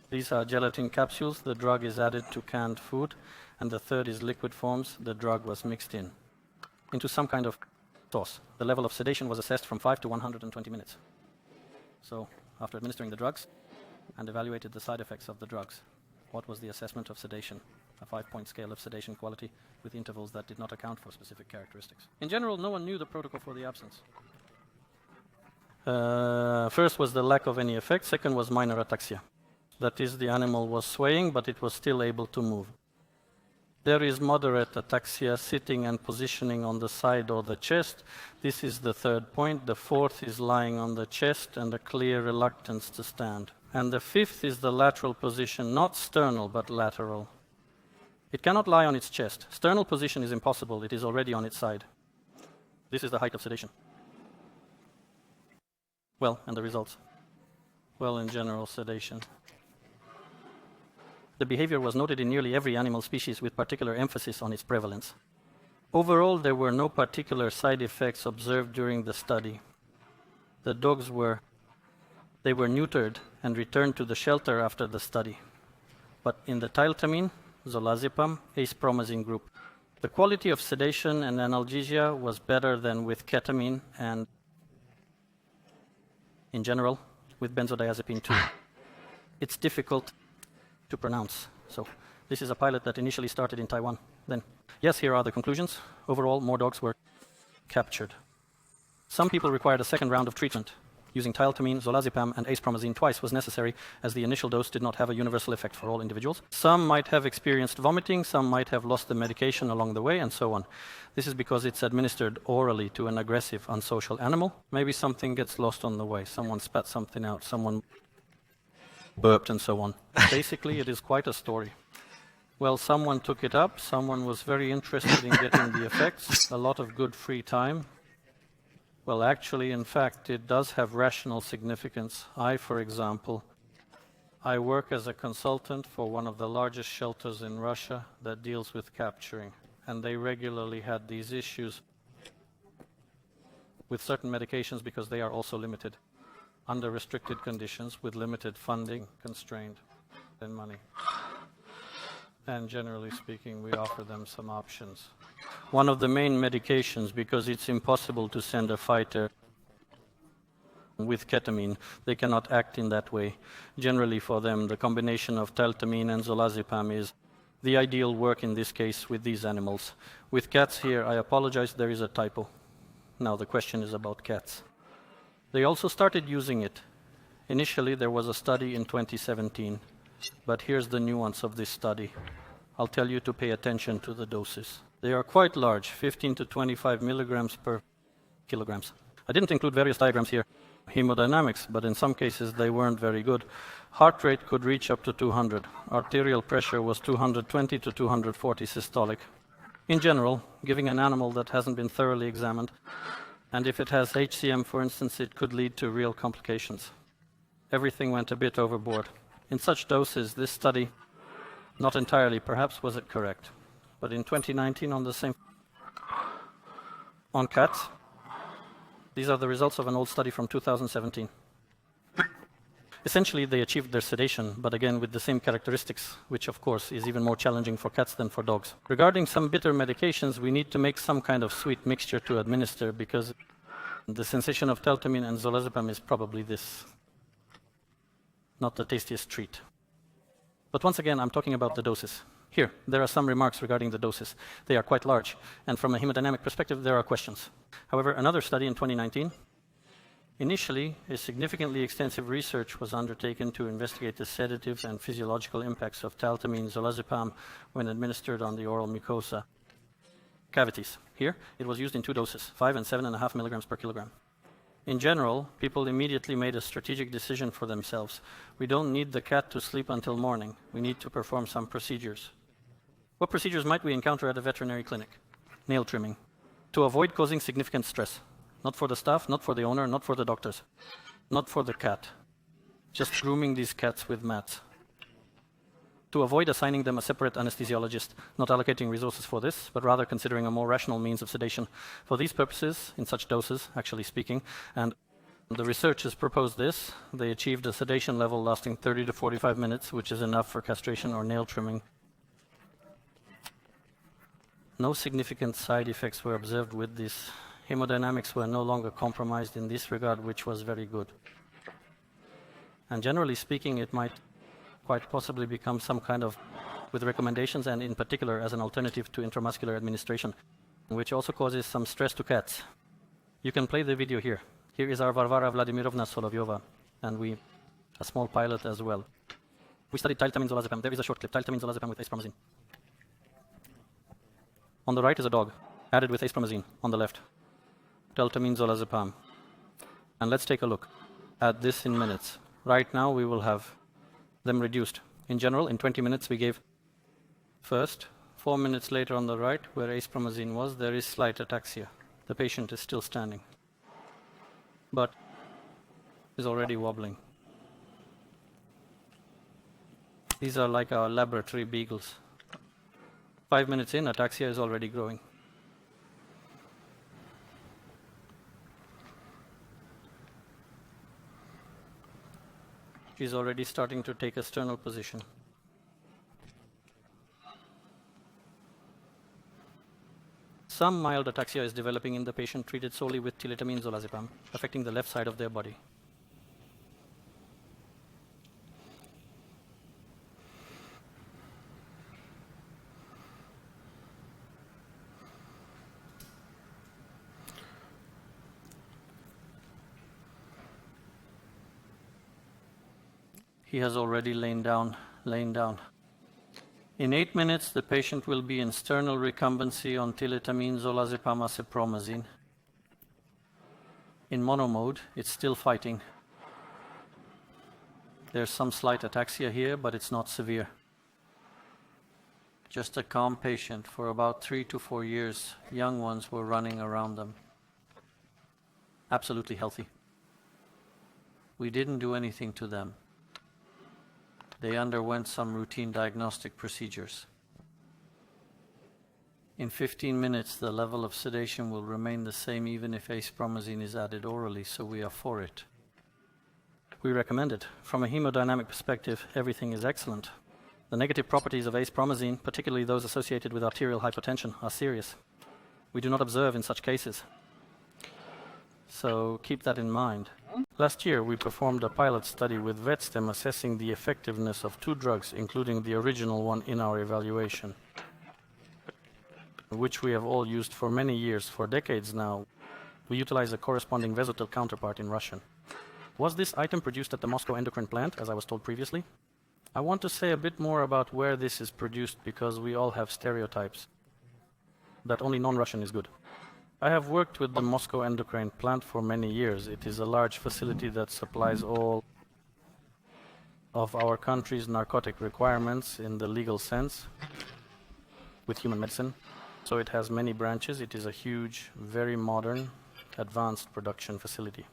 These are gelatin capsules, the drug is added to canned food, and the third is liquid forms, the drug was mixed into some kind of sauce. The level of sedation was assessed from 5 to 120 minutes. So, after administering the drugs and evaluated the side effects of the drugs, what was the assessment of sedation? A 5-point scale of sedation quality with intervals that did not account for specific characteristics. In general, no one knew the protocol for the absence. First was the lack of any effect, second was minor ataxia. That is, the animal was swaying, but it was still able to move. There is moderate ataxia, sitting and positioning on the side or the chest. This is the third point. The fourth is lying on the chest and a clear reluctance to stand. And the fifth is the lateral position, not sternal, but lateral. It cannot lie on its chest. Sternal position is impossible. It is already on its side. This is the height of sedation. Well, and the results? Well, in general, sedation. The behavior was noted in nearly every animal species with particular emphasis on its prevalence. Overall, there were no particular side effects observed during the study. The dogs were neutered and returned to the shelter after the study. But in the tiltamine, zolazepam, acepromazine group, the quality of sedation and analgesia was better than with ketamine and, in general, with benzodiazepine too. It's difficult to pronounce. So this is a pilot that initially started in Taiwan. Then, yes, here are the conclusions. Overall, more dogs were captured. Some people required a second round of treatment. Using tiltamine, zolazepam, and acepromazine twice was necessary, as the initial dose did not have a universal effect for all individuals. Some might have experienced vomiting, some might have lost the medication along the way, and so on. This is because it's administered orally to an aggressive, unsocial animal. Maybe something gets lost on the way. Someone spat something out, someone burped, and so on. Basically, it is quite a story. Well, someone took it up, someone was very interested in getting the effects, a lot of good free time. Well, actually, in fact, it does have rational significance. For example, I work as a consultant for one of the largest shelters in Russia that deals with capturing, and they regularly had these issues with certain medications because they are also limited, under restricted conditions, with limited funding, constrained, and money. And generally speaking, we offer them some options. One of the main medications, because it's impossible to send a fighter with ketamine, they cannot act in that way. Generally for them, the combination of tiltamine and zolazepam is the ideal work in this case with these animals. With cats here, I apologize, there is a typo. Now the question is about cats. They also started using it. Initially, there was a study in 2017, but here's the nuance of this study. I'll tell you to pay attention to the doses. They are quite large, 15 to 25 milligrams per kilograms. I didn't include various diagrams here. hemodynamics, but in some cases they weren't very good. Heart rate could reach up to 200. Arterial pressure was 220 to 240 systolic. In general, giving an animal that hasn't been thoroughly examined, and if it has HCM, for instance, it could lead to real complications. Everything went a bit overboard. In such doses, this study, not entirely perhaps, was it correct. But in 2019 on cats, these are the results of an old study from 2017. Essentially, they achieved their sedation, but again with the same characteristics, which of course is even more challenging for cats than for dogs. Regarding some bitter medications, we need to make some kind of sweet mixture to administer because the sensation of teltamine and zolazepam is probably this. Not the tastiest treat. But once again, I'm talking about the doses. Here, there are some remarks regarding the doses. They are quite large, and from a hemodynamic perspective, there are questions. However, another study in 2019, initially, a significantly extensive research was undertaken to investigate the sedative and physiological impacts of taltamine zolazepam when administered on the oral mucosa cavities. Here, it was used in 2 doses, 5 and 7.5 milligrams per kilogram. In general, people immediately made a strategic decision for themselves. We don't need the cat to sleep until morning. We need to perform some procedures. What procedures might we encounter at a veterinary clinic? Nail trimming. To avoid causing significant stress. Not for the staff, not for the owner, not for the doctors. Not for the cat. Just grooming these cats with mats. To avoid assigning them a separate anesthesiologist, not allocating resources for this, but rather considering a more rational means of sedation. For these purposes, in such doses, actually speaking, and the researchers proposed this, they achieved a sedation level lasting 30 to 45 minutes, which is enough for castration or nail trimming. No significant side effects were observed with this. Hemodynamics were no longer compromised in this regard, which was very good. And generally speaking, it might quite possibly become some kind of, with recommendations and in particular as an alternative to intramuscular administration, which also causes some stress to cats. You can play the video here. Here is our Varvara Vladimirovna Solovyova, and a small pilot as well. We studied taltamine zolazepam. There is a short clip, taltamine zolazepam with acepromazine. On the right is a dog, added with acepromazine. On the left, taltamine zolazepam. And let's take a look at this in minutes. Right now we will have them reduced. In general, in 20 minutes we gave first. 4 minutes later on the right, where acepromazine was, there is slight ataxia. The patient is still standing, but is already wobbling. These are like our laboratory beagles. 5 minutes in, ataxia is already growing. She's already starting to take a sternal position. Some mild ataxia is developing in the patient treated solely with tiltamine zolazepam, affecting the left side of their body. He has already lain down. In 8 minutes, the patient will be in sternal recumbency on tiltamine zolazepam acepromazine. In monomode, it's still fighting. There's some slight ataxia here, but it's not severe. Just a calm patient. For about 3 to 4 years, young ones were running around them. Absolutely healthy. We didn't do anything to them. They underwent some routine diagnostic procedures. In 15 minutes, the level of sedation will remain the same even if acepromazine is added orally, so we are for it. We recommend it. From a hemodynamic perspective, everything is excellent. The negative properties of acepromazine, particularly those associated with arterial hypertension, are serious. We do not observe in such cases. So keep that in mind. Last year, we performed a pilot study with VetStem assessing the effectiveness of 2 drugs, including the original one in our evaluation, which we have all used for many years, for decades now. We utilize a corresponding VEZOTIL counterpart in Russian. Was this item produced at the Moscow endocrine plant, as I was told previously? I want to say a bit more about where this is produced because we all have stereotypes that only non-Russian is good. I have worked with the Moscow endocrine plant for many years. It is a large facility that supplies all of our country's narcotic requirements in the legal sense with human medicine. So it has many branches. It is a huge, very modern, advanced production facility,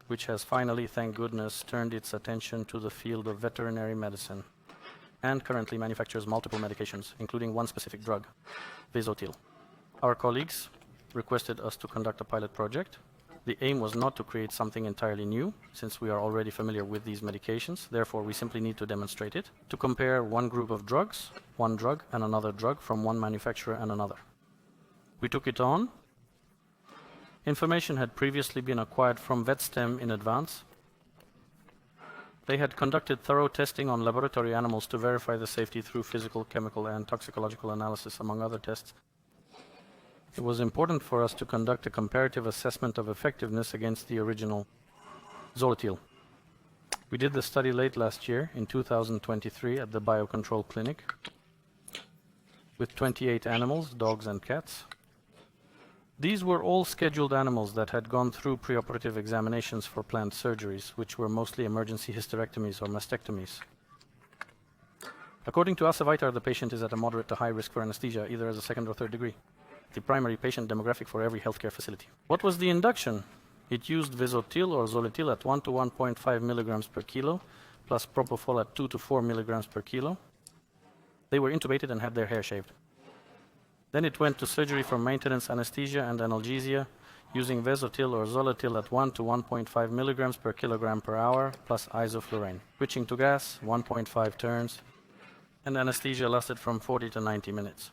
which has finally, thank goodness, turned its attention to the field of veterinary medicine and currently manufactures multiple medications, including one specific drug, VEZOTIL. Our colleagues requested us to conduct a pilot project. The aim was not to create something entirely new, since we are already familiar with these medications. Therefore, we simply need to demonstrate it, to compare one group of drugs, one drug and another drug from one manufacturer and another. We took it on. Information had previously been acquired from VetStem in advance. They had conducted thorough testing on laboratory animals to verify the safety through physical, chemical, and toxicological analysis, among other tests. It was important for us to conduct a comparative assessment of effectiveness against the original VEZOTIL. We did the study late last year, in 2023, at the Biokontrol clinic, with 28 animals, dogs and cats. These were all scheduled animals that had gone through preoperative examinations for planned surgeries, which were mostly emergency hysterectomies or mastectomies. According to VITAR, the patient is at a moderate to high risk for anesthesia, either as a second or third degree, the primary patient demographic for every healthcare facility. What was the induction? It used VEZOTIL or ZOLETIL at 1 to 1.5 milligrams per kilo, plus propofol at 2 to 4 milligrams per kilo. They were intubated and had their hair shaved. Then it went to surgery for maintenance anesthesia and analgesia, using VEZOTIL or ZOLETIL at 1 to 1.5 milligrams per kilogram per hour, plus isoflurane. Switching to gas, 1.5 turns, and anesthesia lasted from 40 to 90 minutes.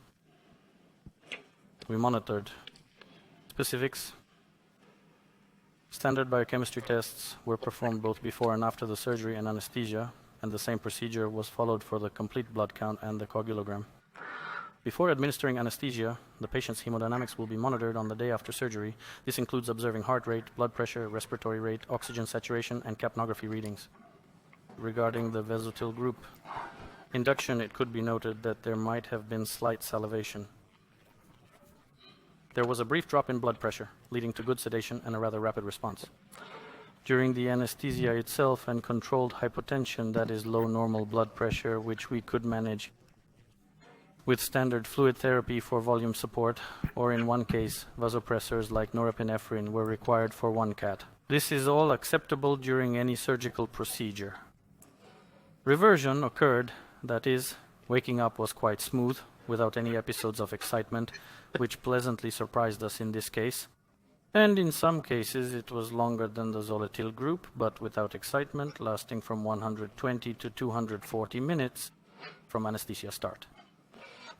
We monitored specifics. Standard biochemistry tests were performed both before and after the surgery and anesthesia, and the same procedure was followed for the complete blood count and the coagulogram. Before administering anesthesia, the patient's hemodynamics will be monitored on the day after surgery. This includes observing heart rate, blood pressure, respiratory rate, oxygen saturation, and capnography readings. Regarding the VEZOTIL group induction, it could be noted that there might have been slight salivation. There was a brief drop in blood pressure, leading to good sedation and a rather rapid response. During the anesthesia itself and controlled hypotension, that is low normal blood pressure, which we could manage with standard fluid therapy for volume support, or in one case, vasopressors like norepinephrine were required for one cat. This is all acceptable during any surgical procedure. Reversion occurred, that is, waking up was quite smooth, without any episodes of excitement, which pleasantly surprised us in this case. And in some cases it was longer than the ZOLETIL group, but without excitement, lasting from 120 to 240 minutes from anesthesia start.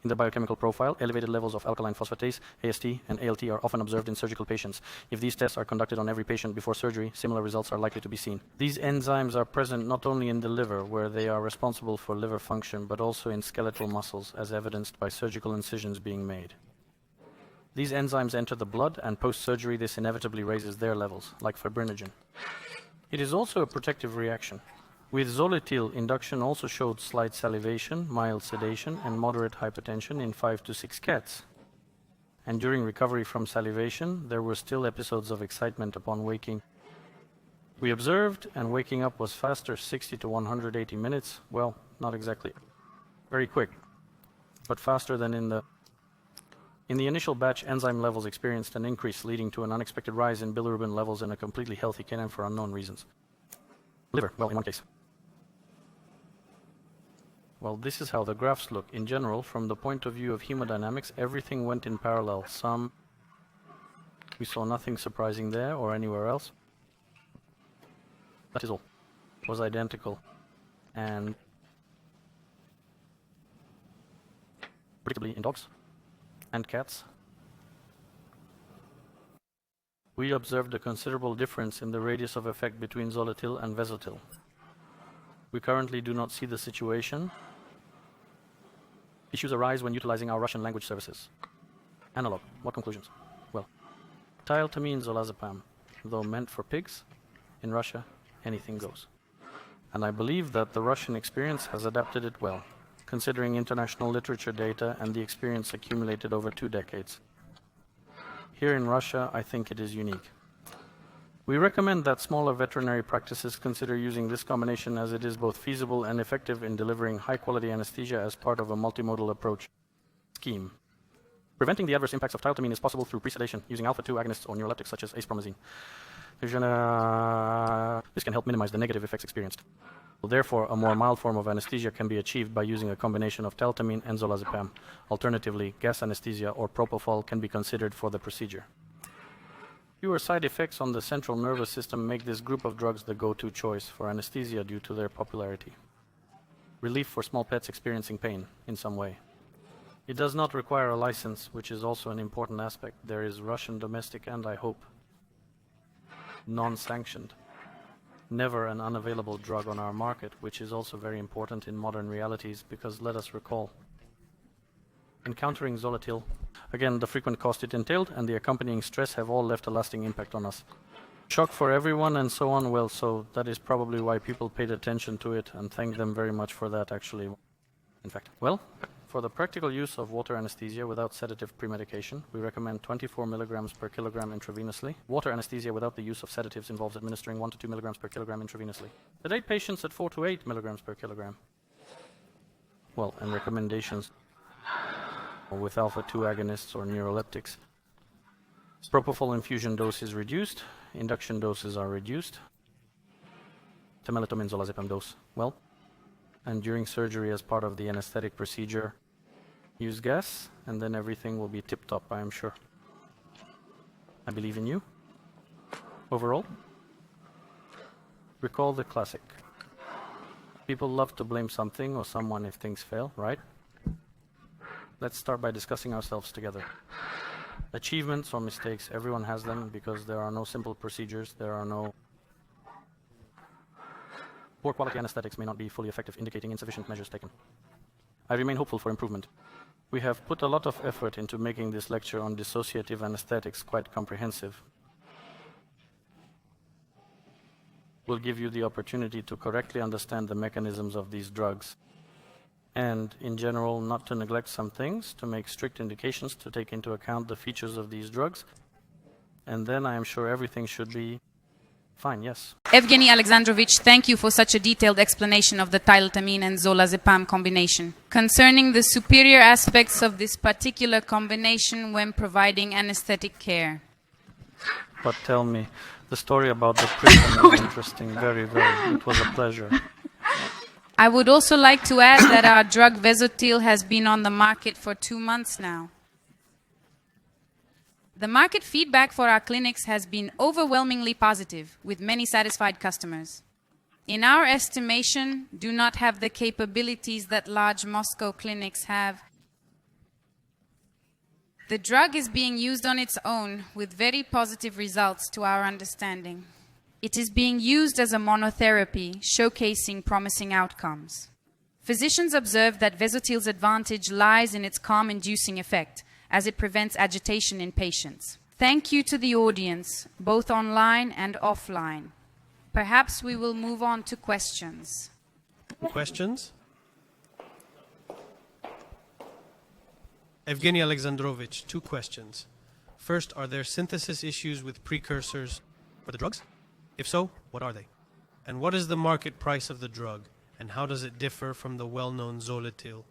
In the biochemical profile, elevated levels of alkaline phosphatase, AST, and ALT are often observed in surgical patients. If these tests are conducted on every patient before surgery, similar results are likely to be seen. These enzymes are present not only in the liver, where they are responsible for liver function, but also in skeletal muscles, as evidenced by surgical incisions being made. These enzymes enter the blood, and post-surgery this inevitably raises their levels, like fibrinogen. It is also a protective reaction. With ZOLETIL, induction also showed slight salivation, mild sedation, and moderate hypertension in 5 to 6 cats. And during recovery from salivation, there were still episodes of excitement upon waking. We observed, and waking up was faster, 60 to 180 minutes. Well, not exactly very quick, but faster than in the initial batch. Enzyme levels experienced an increase, leading to an unexpected rise in bilirubin levels in a completely healthy canine for unknown reasons. Liver, well, in one case. Well, this is how the graphs look. In general, from the point of view of hemodynamics, everything went in parallel. We saw nothing surprising there or anywhere else. That is all. It was identical. And predictably in dogs and cats, we observed a considerable difference in the radius of effect between ZOLETIL and VEZOTIL. We currently do not see the situation. Issues arise when utilizing our Russian language services. Analog. What conclusions? Well, tiltamine zolazepam, though meant for pigs, in Russia, anything goes. And I believe that the Russian experience has adapted it well, considering international literature data and the experience accumulated over 2 decades. Here in Russia, I think it is unique. We recommend that smaller veterinary practices consider using this combination as it is both feasible and effective in delivering high-quality anesthesia as part of a multimodal approach scheme. Preventing the adverse impacts of tiotamine is possible through pre-sedation using alpha-2 agonists or neuroleptics such as acepromazine. This can help minimize the negative effects experienced. Therefore, a more mild form of anesthesia can be achieved by using a combination of tiotamine and zolazepam. Alternatively, gas anesthesia or propofol can be considered for the procedure. Fewer side effects on the central nervous system make this group of drugs the go-to choice for anesthesia due to their popularity. Relief for small pets experiencing pain in some way. It does not require a license, which is also an important aspect. There is Russian domestic and, I hope, non-sanctioned. Never an unavailable drug on our market, which is also very important in modern realities because let us recall, encountering VEZOTIL, again the frequent cost it entailed and the accompanying stress have all left a lasting impact on us. Shock for everyone and so on, well, so that is probably why people paid attention to it and thank them very much for that actually. In fact, well, for the practical use of water anesthesia without sedative premedication, we recommend 24 milligrams per kilogram intravenously. Water anesthesia without the use of sedatives involves administering 1 to 2 milligrams per kilogram intravenously. Sedate patients at 4 to 8 milligrams per kilogram. Well, and recommendations with alpha-2 agonists or neuroleptics. Propofol infusion dose is reduced, induction doses are reduced. Temelitomine zolazepam dose, well, and during surgery as part of the anesthetic procedure, use gas, and then everything will be tip-top, I am sure. I believe in you. Overall, recall the classic. People love to blame something or someone if things fail, right? Let's start by discussing ourselves together. Achievements or mistakes, everyone has them because there are no simple procedures, there are no... Poor quality anesthetics may not be fully effective, indicating insufficient measures taken. I remain hopeful for improvement. We have put a lot of effort into making this lecture on dissociative anesthetics quite comprehensive. We'll give you the opportunity to correctly understand the mechanisms of these drugs. And, in general, not to neglect some things, to make strict indications, to take into account the features of these drugs. And then I am sure everything should be fine, yes. Evgeny Alexandrovich, thank you for such a detailed explanation of the tiotamine and zolazepam combination. Concerning the superior aspects of this particular combination when providing anesthetic care. But tell me, the story about the prison is interesting, very, very. It was a pleasure. I would also like to add that our drug VEZOTIL has been on the market for 2 months now. The market feedback for our clinics has been overwhelmingly positive, with many satisfied customers. In our estimation, do not have the capabilities that large Moscow clinics have. The drug is being used on its own with very positive results to our understanding. It is being used as a monotherapy, showcasing promising outcomes. Physicians observe that VEZOTIL's advantage lies in its calm-inducing effect, as it prevents agitation in patients. Thank you to the audience, both online and offline. Perhaps we will move on to questions. Questions? Evgeny Alexandrovich, 2 questions. First, are there synthesis issues with precursors for the drugs? If so, what are they? And what is the market price of the drug? And how does it differ from the well-known VEZOTIL?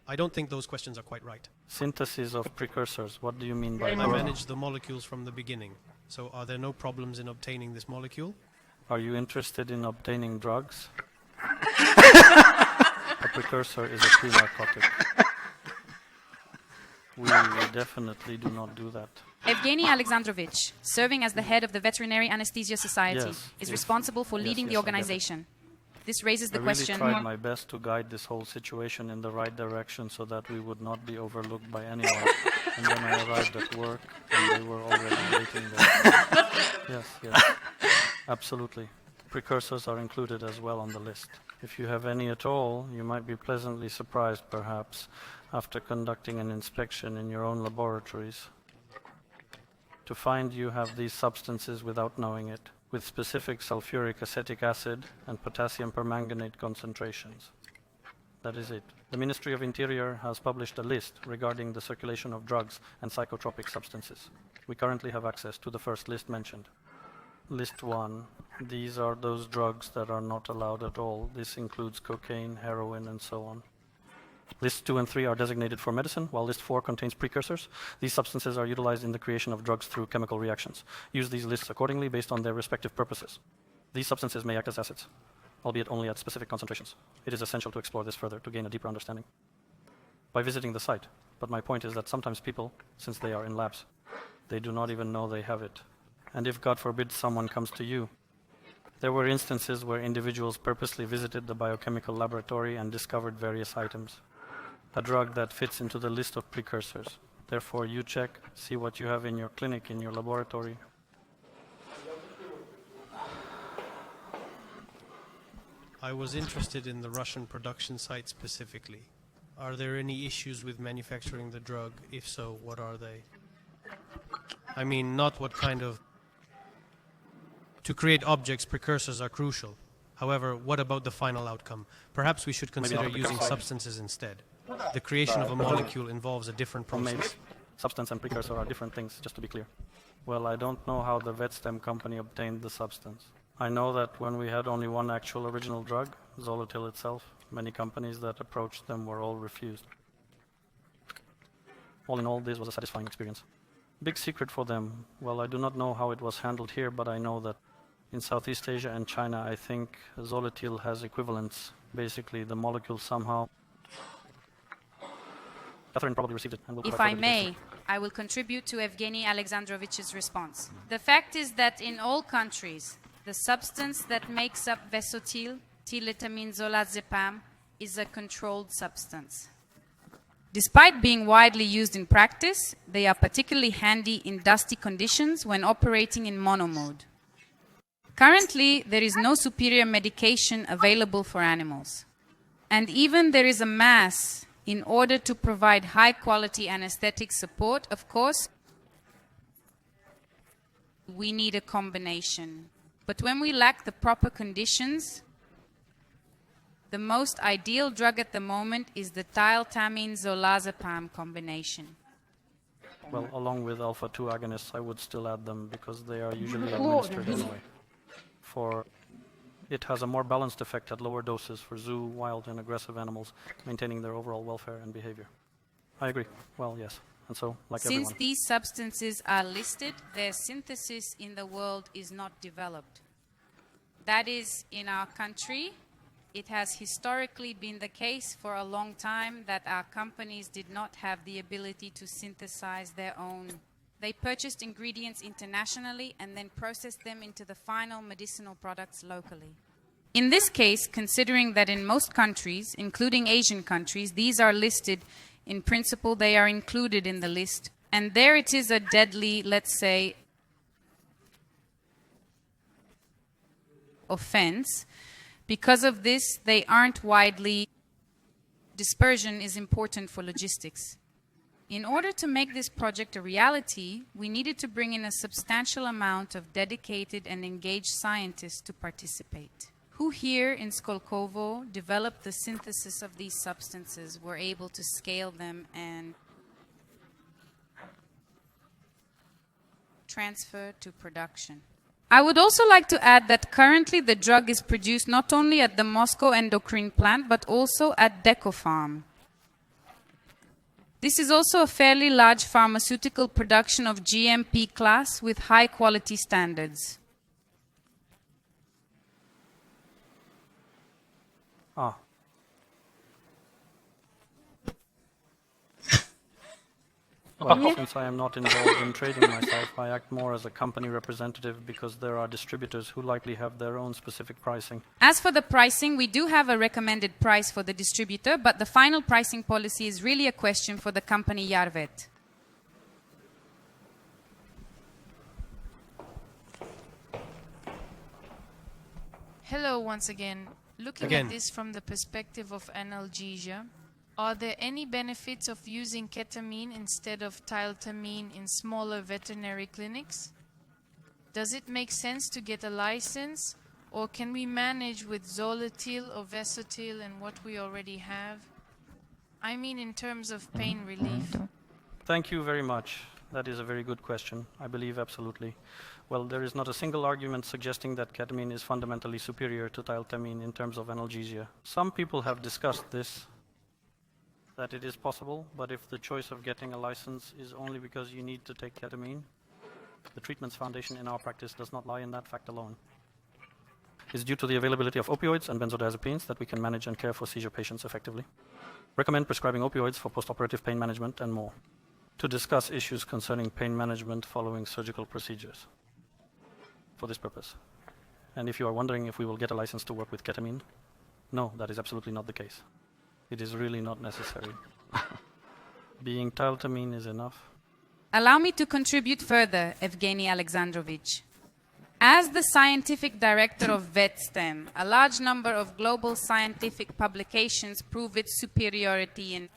I don't think those questions are quite right. Synthesis of precursors, what do you mean by I that? managed the molecules from the beginning. So are there no problems in obtaining this molecule? Are you interested in obtaining drugs? A precursor is a pre-narcotic. We definitely do not do that. Evgeny Alexandrovich, serving as the head of the Veterinary Anesthesia Society, Yes, is yes. responsible for Yes, leading yes, the I get it. organization. This raises the I question... really tried my best to guide this whole situation in the right direction so that we would not be overlooked by anyone. And then I arrived at work and they were already waiting there. Yes, yes, absolutely. Precursors are included as well on the list. If you have any at all, you might be pleasantly surprised, perhaps, after conducting an inspection in your own laboratories, to find you have these substances without knowing it, with specific sulfuric acetic acid and potassium permanganate concentrations. That is it. The Ministry of Interior has published a list regarding the circulation of drugs and psychotropic substances. We currently have access to the first list mentioned. List 1. These are those drugs that are not allowed at all. This includes cocaine, heroin, and so on. Lists 2 and 3 are designated for medicine, while List 4 contains precursors. These substances are utilized in the creation of drugs through chemical reactions. Use these lists accordingly based on their respective purposes. These substances may act as acids, albeit only at specific concentrations. It is essential to explore this further to gain a deeper understanding by visiting the site. But my point is that sometimes people, since they are in labs, they do not even know they have it. And if, God forbid, someone comes to you, there were instances where individuals purposely visited the biochemical laboratory and discovered various items. A drug that fits into the list of precursors. Therefore, you check, see what you have in your clinic, in your laboratory. I was interested in the Russian production site specifically. Are there any issues with manufacturing the drug? If so, what are they? I mean, not what kind of... To create objects, precursors are crucial. However, what about the final outcome? Perhaps we should consider using substances instead. The creation of a molecule involves a different process. Maybe. Substance and precursor are different things, just to be clear. Well, I don't know how the VetStem company obtained the substance. I know that when we had only one actual original drug, VEZOTIL itself, many companies that approached them were all refused. All in all, this was a satisfying experience. Big secret for them. Well, I do not know how it was handled here, but I know that in Southeast Asia and China, I think VEZOTIL has equivalents. Basically, the molecule somehow... Catherine probably received it. And will If provide I further may, details. I will contribute to Evgeny Alexandrovich's response. The fact is that in all countries, the substance that makes up VEZOTIL, tiletamine-zolazepam, is a controlled substance. Despite being widely used in practice, they are particularly handy in dusty conditions when operating in monomode. Currently, there is no superior medication available for animals. And even there is a mass in order to provide high-quality anesthetic support. Of course, we need a combination. But when we lack the proper conditions, the most ideal drug at the moment is the tiletamine-zolazepam combination. Well, along with alpha-2 agonists, I would still add them because they are usually administered anyway. For it has a more balanced effect at lower doses for zoo, wild, and aggressive animals, maintaining their overall welfare and behavior. I agree. Well, yes. And so, like Since everyone. these substances are listed, their synthesis in the world is not developed. That is, in our country, it has historically been the case for a long time that our companies did not have the ability to synthesize their own. They purchased ingredients internationally and then processed them into the final medicinal products locally. In this case, considering that in most countries, including Asian countries, these are listed, in principle they are included in the list, and there it is a deadly, let's say, offense. Because of this, they aren't widely... Dispersion is important for logistics. In order to make this project a reality, we needed to bring in a substantial amount of dedicated and engaged scientists to participate. Who here in Skolkovo developed the synthesis of these substances, were able to scale them and transfer to production. I would also like to add that currently the drug is produced not only at the Moscow endocrine plant, but also at Decofarm. This is also a fairly large pharmaceutical production of GMP class with high quality standards. Well, since I am not involved in trading myself, I act more as a company representative because there are distributors who likely have their own specific pricing. As for the pricing, we do have a recommended price for the distributor, but the final pricing policy is really a question for the company Yarvet. Hello once again. Looking at this from the perspective of analgesia, are there any benefits of using ketamine instead of tiletamine in smaller veterinary clinics? Does it make sense to get a license, Or can we manage with VEZOTIL or VEZOTIL and what we already have? I mean in terms of pain relief. Thank you very much. That is a very good question. I believe absolutely. Well, there is not a single argument suggesting that ketamine is fundamentally superior to tyltamine in terms of analgesia. Some people have discussed this, that it is possible, but if the choice of getting a license is only because you need to take ketamine, the treatment's foundation in our practice does not lie in that fact alone. It's due to the availability of opioids and benzodiazepines that we can manage and care for seizure patients effectively. Recommend prescribing opioids for postoperative pain management and more. To discuss issues concerning pain management following surgical procedures for this purpose. And if you are wondering if we will get a license to work with ketamine, no, that is absolutely not the case. It is really not necessary. Being tyltamine is enough. Allow me to contribute further, Evgeny Alexandrovich. As the scientific director of VetStem, a large number of global scientific publications prove its superiority in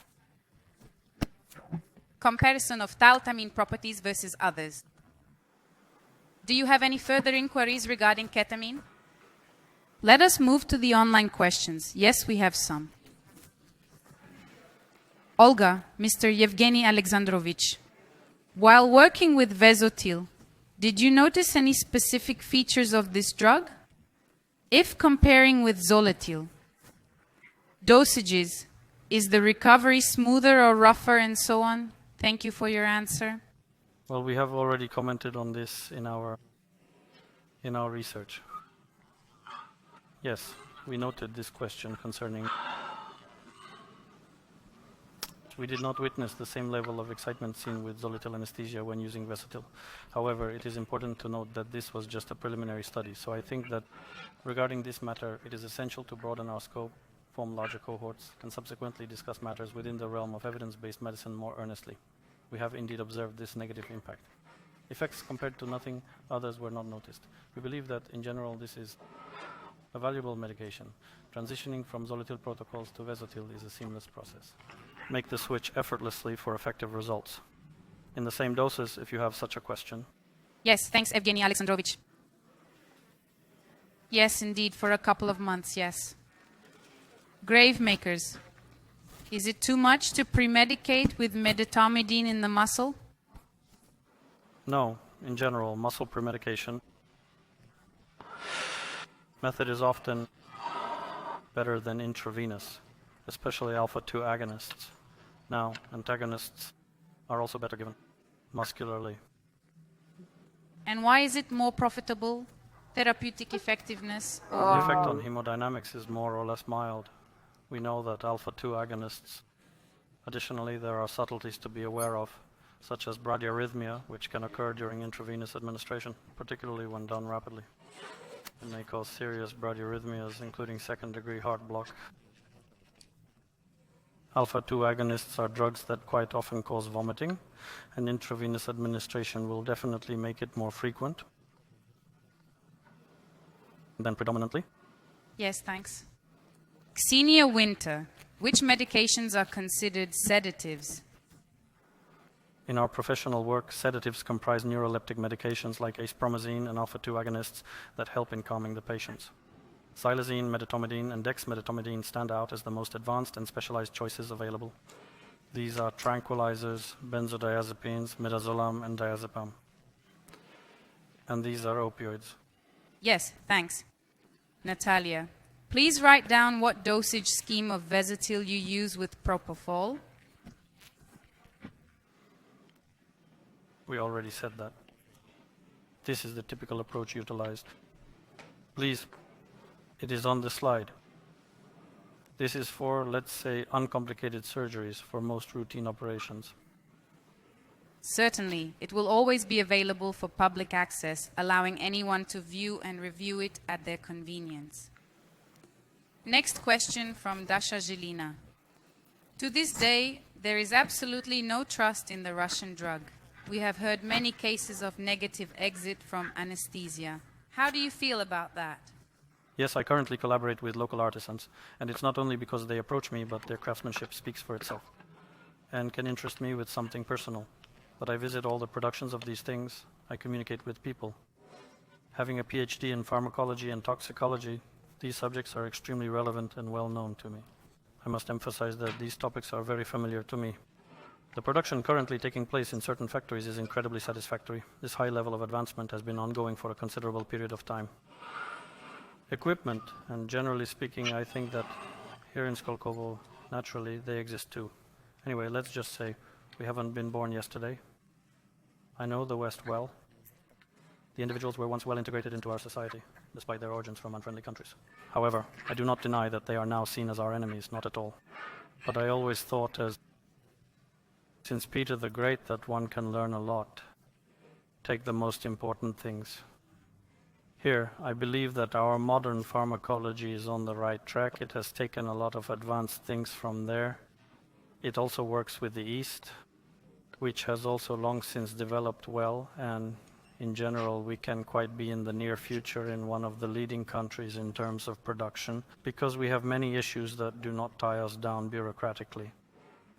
comparison of tyltamine properties versus others. Do you have any further inquiries regarding ketamine? Let us move to the online questions. Yes, we have some. Olga, Mr. Evgeny Alexandrovich, while working with VEZOTIL, did you notice any specific features of this drug? If comparing with VEZOTIL, dosages, is the recovery smoother or rougher and so on? Thank you for your answer. Well, we have already commented on this in our research. Yes, we noted this question concerning. We did not witness the same level of excitement seen with VEZOTIL anesthesia when using VEZOTIL. However, it is important to note that this was just a preliminary study. So I think that regarding this matter, it is essential to broaden our scope, form larger cohorts, and subsequently discuss matters within the realm of evidence-based medicine more earnestly. We have indeed observed this negative impact. Effects compared to nothing, others were not noticed. We believe that in general this is a valuable medication. Transitioning from VEZOTIL protocols to VEZOTIL is a seamless process. Make the switch effortlessly for effective results. In the same doses, if you have such a question. Yes, thanks, Evgeny Alexandrovich. Yes, indeed, for a couple of months, yes. Gravemakers. Is it too much to premedicate with medetomidine in the muscle? No, in general, muscle premedication method is often better than intravenous, especially alpha-2 agonists. Now, antagonists are also better given muscularly. And why is it more profitable? Therapeutic effectiveness? The effect on hemodynamics is more or less mild. We know that alpha-2 agonists. Additionally, there are subtleties to be aware of, such as bradyarrhythmia, which can occur during intravenous administration, particularly when done rapidly. It may cause serious bradyarrhythmias, including second-degree heart block. Alpha-2 agonists are drugs that quite often cause vomiting, and intravenous administration will definitely make it more frequent than predominantly. Yes, thanks. Xenia Winter, which medications are considered sedatives? In our professional work, sedatives comprise neuroleptic medications like acepromazine and alpha-2 agonists that help in calming the patients. Xylazine, medetomidine, and dexmedetomidine stand out as the most advanced and specialized choices available. These are tranquilizers, benzodiazepines, midazolam, and diazepam. And these are opioids. Yes, thanks. Natalia, please write down what dosage scheme of VEZOTIL you use with propofol. We already said that. This is the typical approach utilized. Please, it is on the slide. This is for, let's say, uncomplicated surgeries for most routine operations. Certainly, it will always be available for public access, allowing anyone to view and review it at their convenience. Next question from Dasha Zelina. To this day, there is absolutely no trust in the Russian drug. We have heard many cases of negative exit from anesthesia. How do you feel about that? Yes, I currently collaborate with local artisans, and it's not only because they approach me, but their craftsmanship speaks for itself and can interest me with something personal. But I visit all the productions of these things, I communicate with people, Having a PhD in pharmacology and toxicology, these subjects are extremely relevant and well known to me. I must emphasize that these topics are very familiar to me. The production currently taking place in certain factories is incredibly satisfactory. This high level of advancement has been ongoing for a considerable period of time. Equipment, and generally speaking, I think that here in Skolkovo, naturally, they exist too. Anyway, let's just say we haven't been born yesterday. I know the West well. The individuals were once well integrated into our society, despite their origins from unfriendly countries. However, I do not deny that they are now seen as our enemies, not at all. But I always thought, as since Peter the Great, that one can learn a lot. Take the most important things. Here, I believe that our modern pharmacology is on the right track. It has taken a lot of advanced things from there. It also works with the East, which has also long since developed well, and in general, we can quite be in the near future in one of the leading countries in terms of production, because we have many issues that do not tie us down bureaucratically.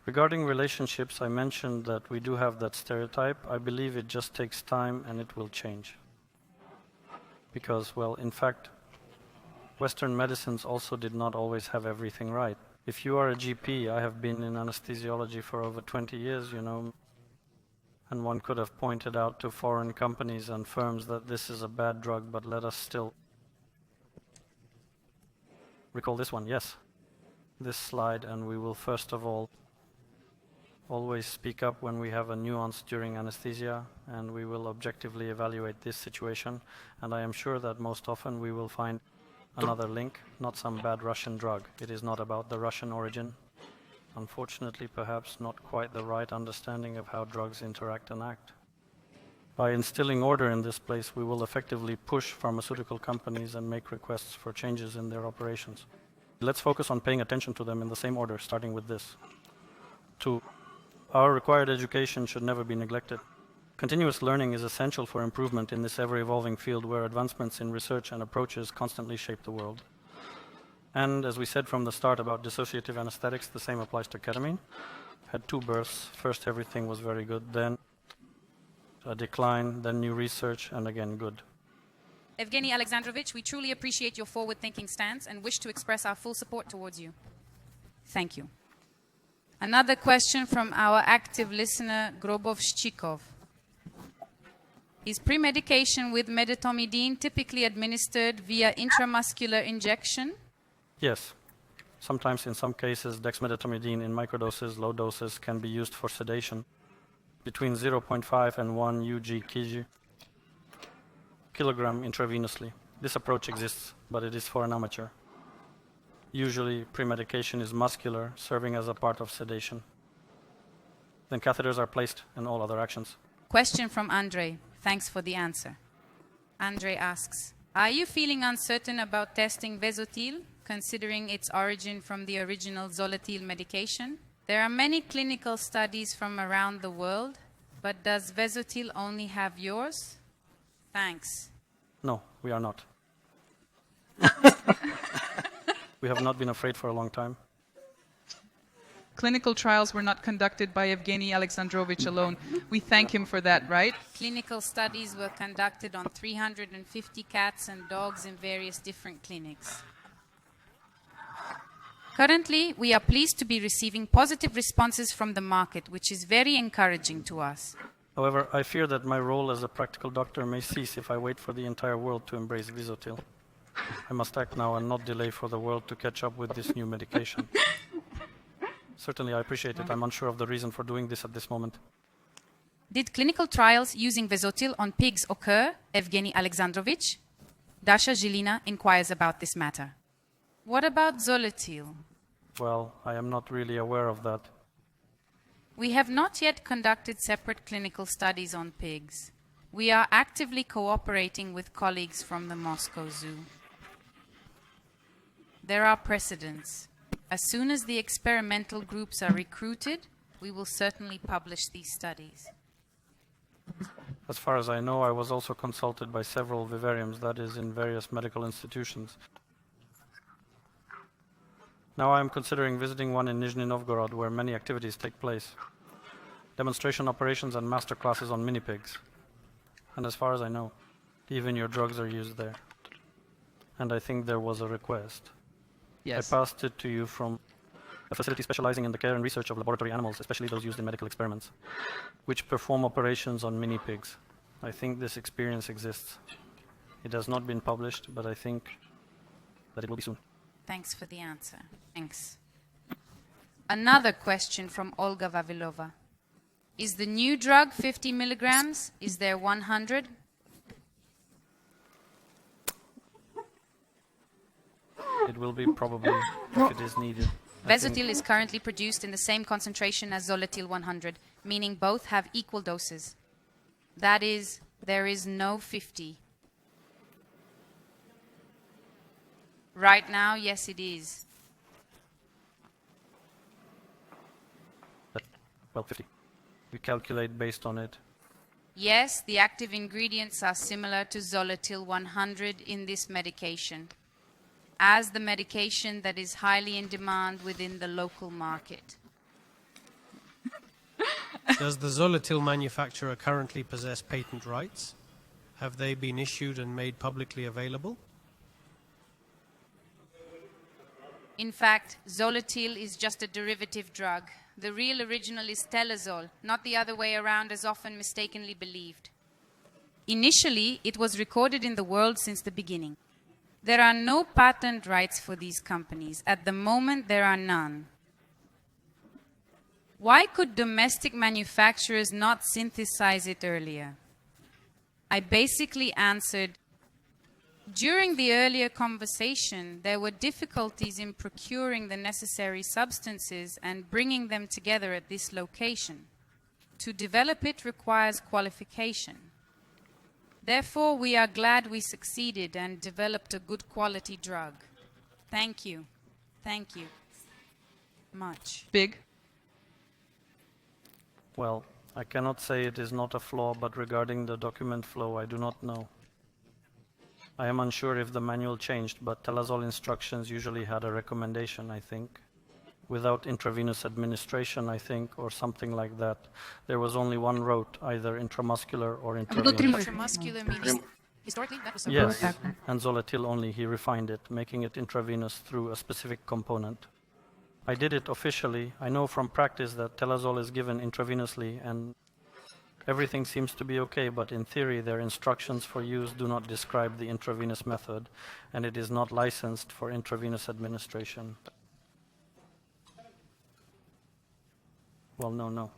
Regarding relationships, I mentioned that we do have that stereotype. I believe it just takes time and it will change. Because, well, in fact, Western medicines also did not always have everything right. If you are a GP, I have been in anesthesiology for over 20 years, you know, and one could have pointed out to foreign companies and firms that this is a bad drug, but let us still recall this one, yes, this slide, and we will first of all always speak up when we have a nuance during anesthesia, and we will objectively evaluate this situation, and I am sure that most often we will find another link, not some bad Russian drug. It is not about the Russian origin. Unfortunately, perhaps not quite the right understanding of how drugs interact and act. By instilling order in this place, we will effectively push pharmaceutical companies and make requests for changes in their operations. Let's focus on paying attention to them in the same order, starting with this. 2. Our required education should never be neglected. Continuous learning is essential for improvement in this ever-evolving field where advancements in research and approaches constantly shape the world. And as we said from the start about dissociative anesthetics, the same applies to ketamine. Had 2 births. First, everything was very good, then a decline, then new research, and again good. Evgeny Alexandrovich, we truly appreciate your forward-thinking stance and wish to express our full support towards you. Thank you. Another question from our active listener, Grobov-Shchikov. Is pre-medication with medetomidine typically administered via intramuscular injection? Yes. Sometimes, in some cases, dexmedetomidine in microdoses, low doses, can be used for sedation between 0.5 and 1 UG/kg kilogram intravenously. This approach exists, but it is for an amateur. Usually, pre-medication is muscular, serving as a part of sedation. Then catheters are placed and all other actions. Question from Andre. Thanks for the answer. Andre asks, are you feeling uncertain about testing VEZOTIL, considering its origin from the original VEZOTIL medication? There are many clinical studies from around the world, but does VEZOTIL only have yours? Thanks. No, we are not. We have not been afraid for a long time. Clinical trials were not conducted by Evgeny Alexandrovich alone. We thank him for that, right? Clinical studies were conducted on 350 cats and dogs in various different clinics. Currently, we are pleased to be receiving positive responses from the market, which is very encouraging to us. However, I fear that my role as a practical doctor may cease if I wait for the entire world to embrace VEZOTIL. I must act now and not delay for the world to catch up with this new medication. Certainly, I appreciate it. I'm unsure of the reason for doing this at this moment. Did clinical trials using VEZOTIL on pigs occur, Evgeny Alexandrovich? Dasha Zhilina inquires about this matter. What about VEZOTIL? Well, I am not really aware of that. We have not yet conducted separate clinical studies on pigs. We are actively cooperating with colleagues from the Moscow Zoo. There are precedents. As soon as the experimental groups are recruited, we will certainly publish these studies. As far as I know, I was also consulted by several vivariums, that is, in various medical institutions. Now I am considering visiting one in Nizhny Novgorod, where many activities take place. Demonstration operations and master classes on mini-pigs. And as far as I know, Even your drugs are used there. And I think there was a request. Yes. I passed it to you from a facility specializing in the care and research of laboratory animals, especially those used in medical experiments, which perform operations on mini pigs. I think this experience exists. It has not been published, but I think that it will be soon. Thanks for the answer. Thanks. Another question from Olga Vavilova. Is the new drug 50 milligrams? Is there 100? It will be probably if it is needed. VEZOTIL is currently produced in the same concentration as VEZOTIL 100, meaning both have equal doses. That is, there is no 50. Right now, yes, it is. Well, 50. We calculate based on it. Yes, the active ingredients are similar to VEZOTIL 100 in this medication, as the medication that is highly in demand within the local market. Does the VEZOTIL manufacturer currently possess patent rights? Have they been issued and made publicly available? In fact, VEZOTIL is just a derivative drug. The real original is telazol, not the other way around as often mistakenly believed. Initially, it was recorded in the world since the beginning. There are no patent rights for these companies. At the moment, there are none. Why could domestic manufacturers not synthesize it earlier? I basically answered, during the earlier conversation, there were difficulties in procuring the necessary substances and bringing them together at this location. To develop it requires qualification. Therefore, we are glad we succeeded and developed a good quality drug. Thank you. Thank you. Much. Big. Well, I cannot say it is not a flaw, but regarding the document flow, I do not know. I am unsure if the manual changed, but telazol instructions usually had a recommendation, I think. Without intravenous administration, I think, or something like that. There was only one route, either intramuscular or intravenous. Intramuscular means historically that was so. Yes, and VEZOTIL only, he refined it, making it intravenous through a specific component. I did it officially. I know from practice that telazol is given intravenously and everything seems to be okay, but in theory their instructions for use do not describe the intravenous method and it is not licensed for intravenous administration. Well, no.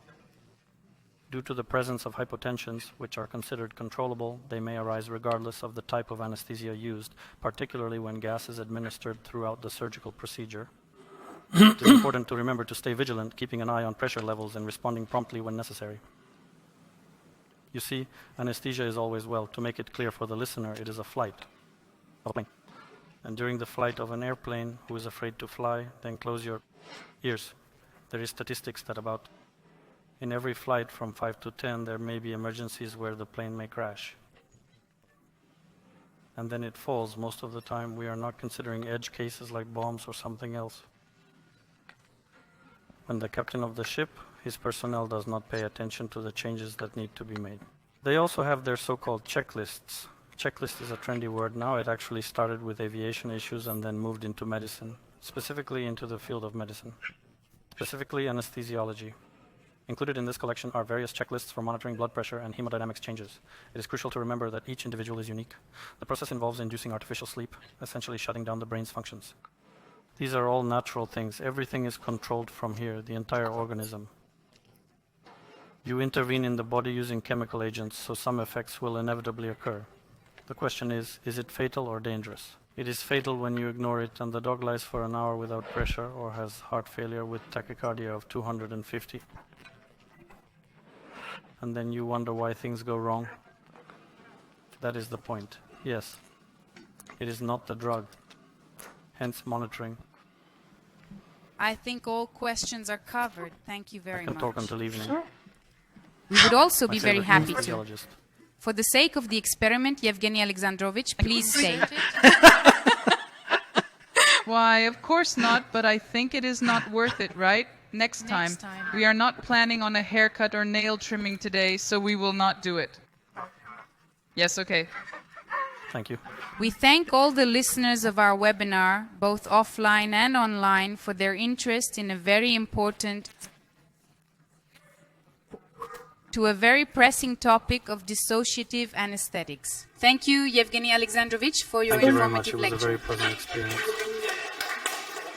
Due to the presence of hypotensions, which are considered controllable, they may arise regardless of the type of anesthesia used, particularly when gas is administered throughout the surgical procedure. It is important to remember to stay vigilant, keeping an eye on pressure levels and responding promptly when necessary. You see, anesthesia is always well. To make it clear for the listener, it is a flight of a plane. And during the flight of an airplane who is afraid to fly, then close your ears. There is statistics that about in every flight from 5 to 10, there may be emergencies where the plane may crash. And then it falls. Most of the time, we are not considering edge cases like bombs or something else. When the captain of the ship, his personnel does not pay attention to the changes that need to be made. They also have their so-called checklists. Checklist is a trendy word now. It actually started with aviation issues and then moved into medicine, specifically into the field of medicine, specifically anesthesiology. Included in this collection are various checklists for monitoring blood pressure and hemodynamics changes. It is crucial to remember that each individual is unique. The process involves inducing artificial sleep, essentially shutting down the brain's functions. These are all natural things. Everything is controlled from here, the entire organism. You intervene in the body using chemical agents, so some effects will inevitably occur. The question is it fatal or dangerous? It is fatal when you ignore it and the dog lies for an hour without pressure or has heart failure with tachycardia of 250. And then you wonder why things go wrong. That is the point. Yes, it is not the drug, hence monitoring. I think all questions are covered. Thank you very much. I can talk until evening. We would also be My very favorite happy to. anesthesiologist. For the sake of the experiment, Evgeny Alexandrovich, please stay. Why, of course not, but I think it is not worth it, right? Next time. We are not planning on a haircut or nail trimming today, so we will not do it. Yes, okay. Thank you. We thank all the listeners of our webinar, both offline and online, for their interest in a very important to a very pressing topic of dissociative anesthetics. Thank you, Evgeny Alexandrovich, for your Thank you very much. informative It was lecture. a very pleasant experience.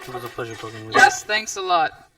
It was a pleasure talking with you. Yes, thanks a lot.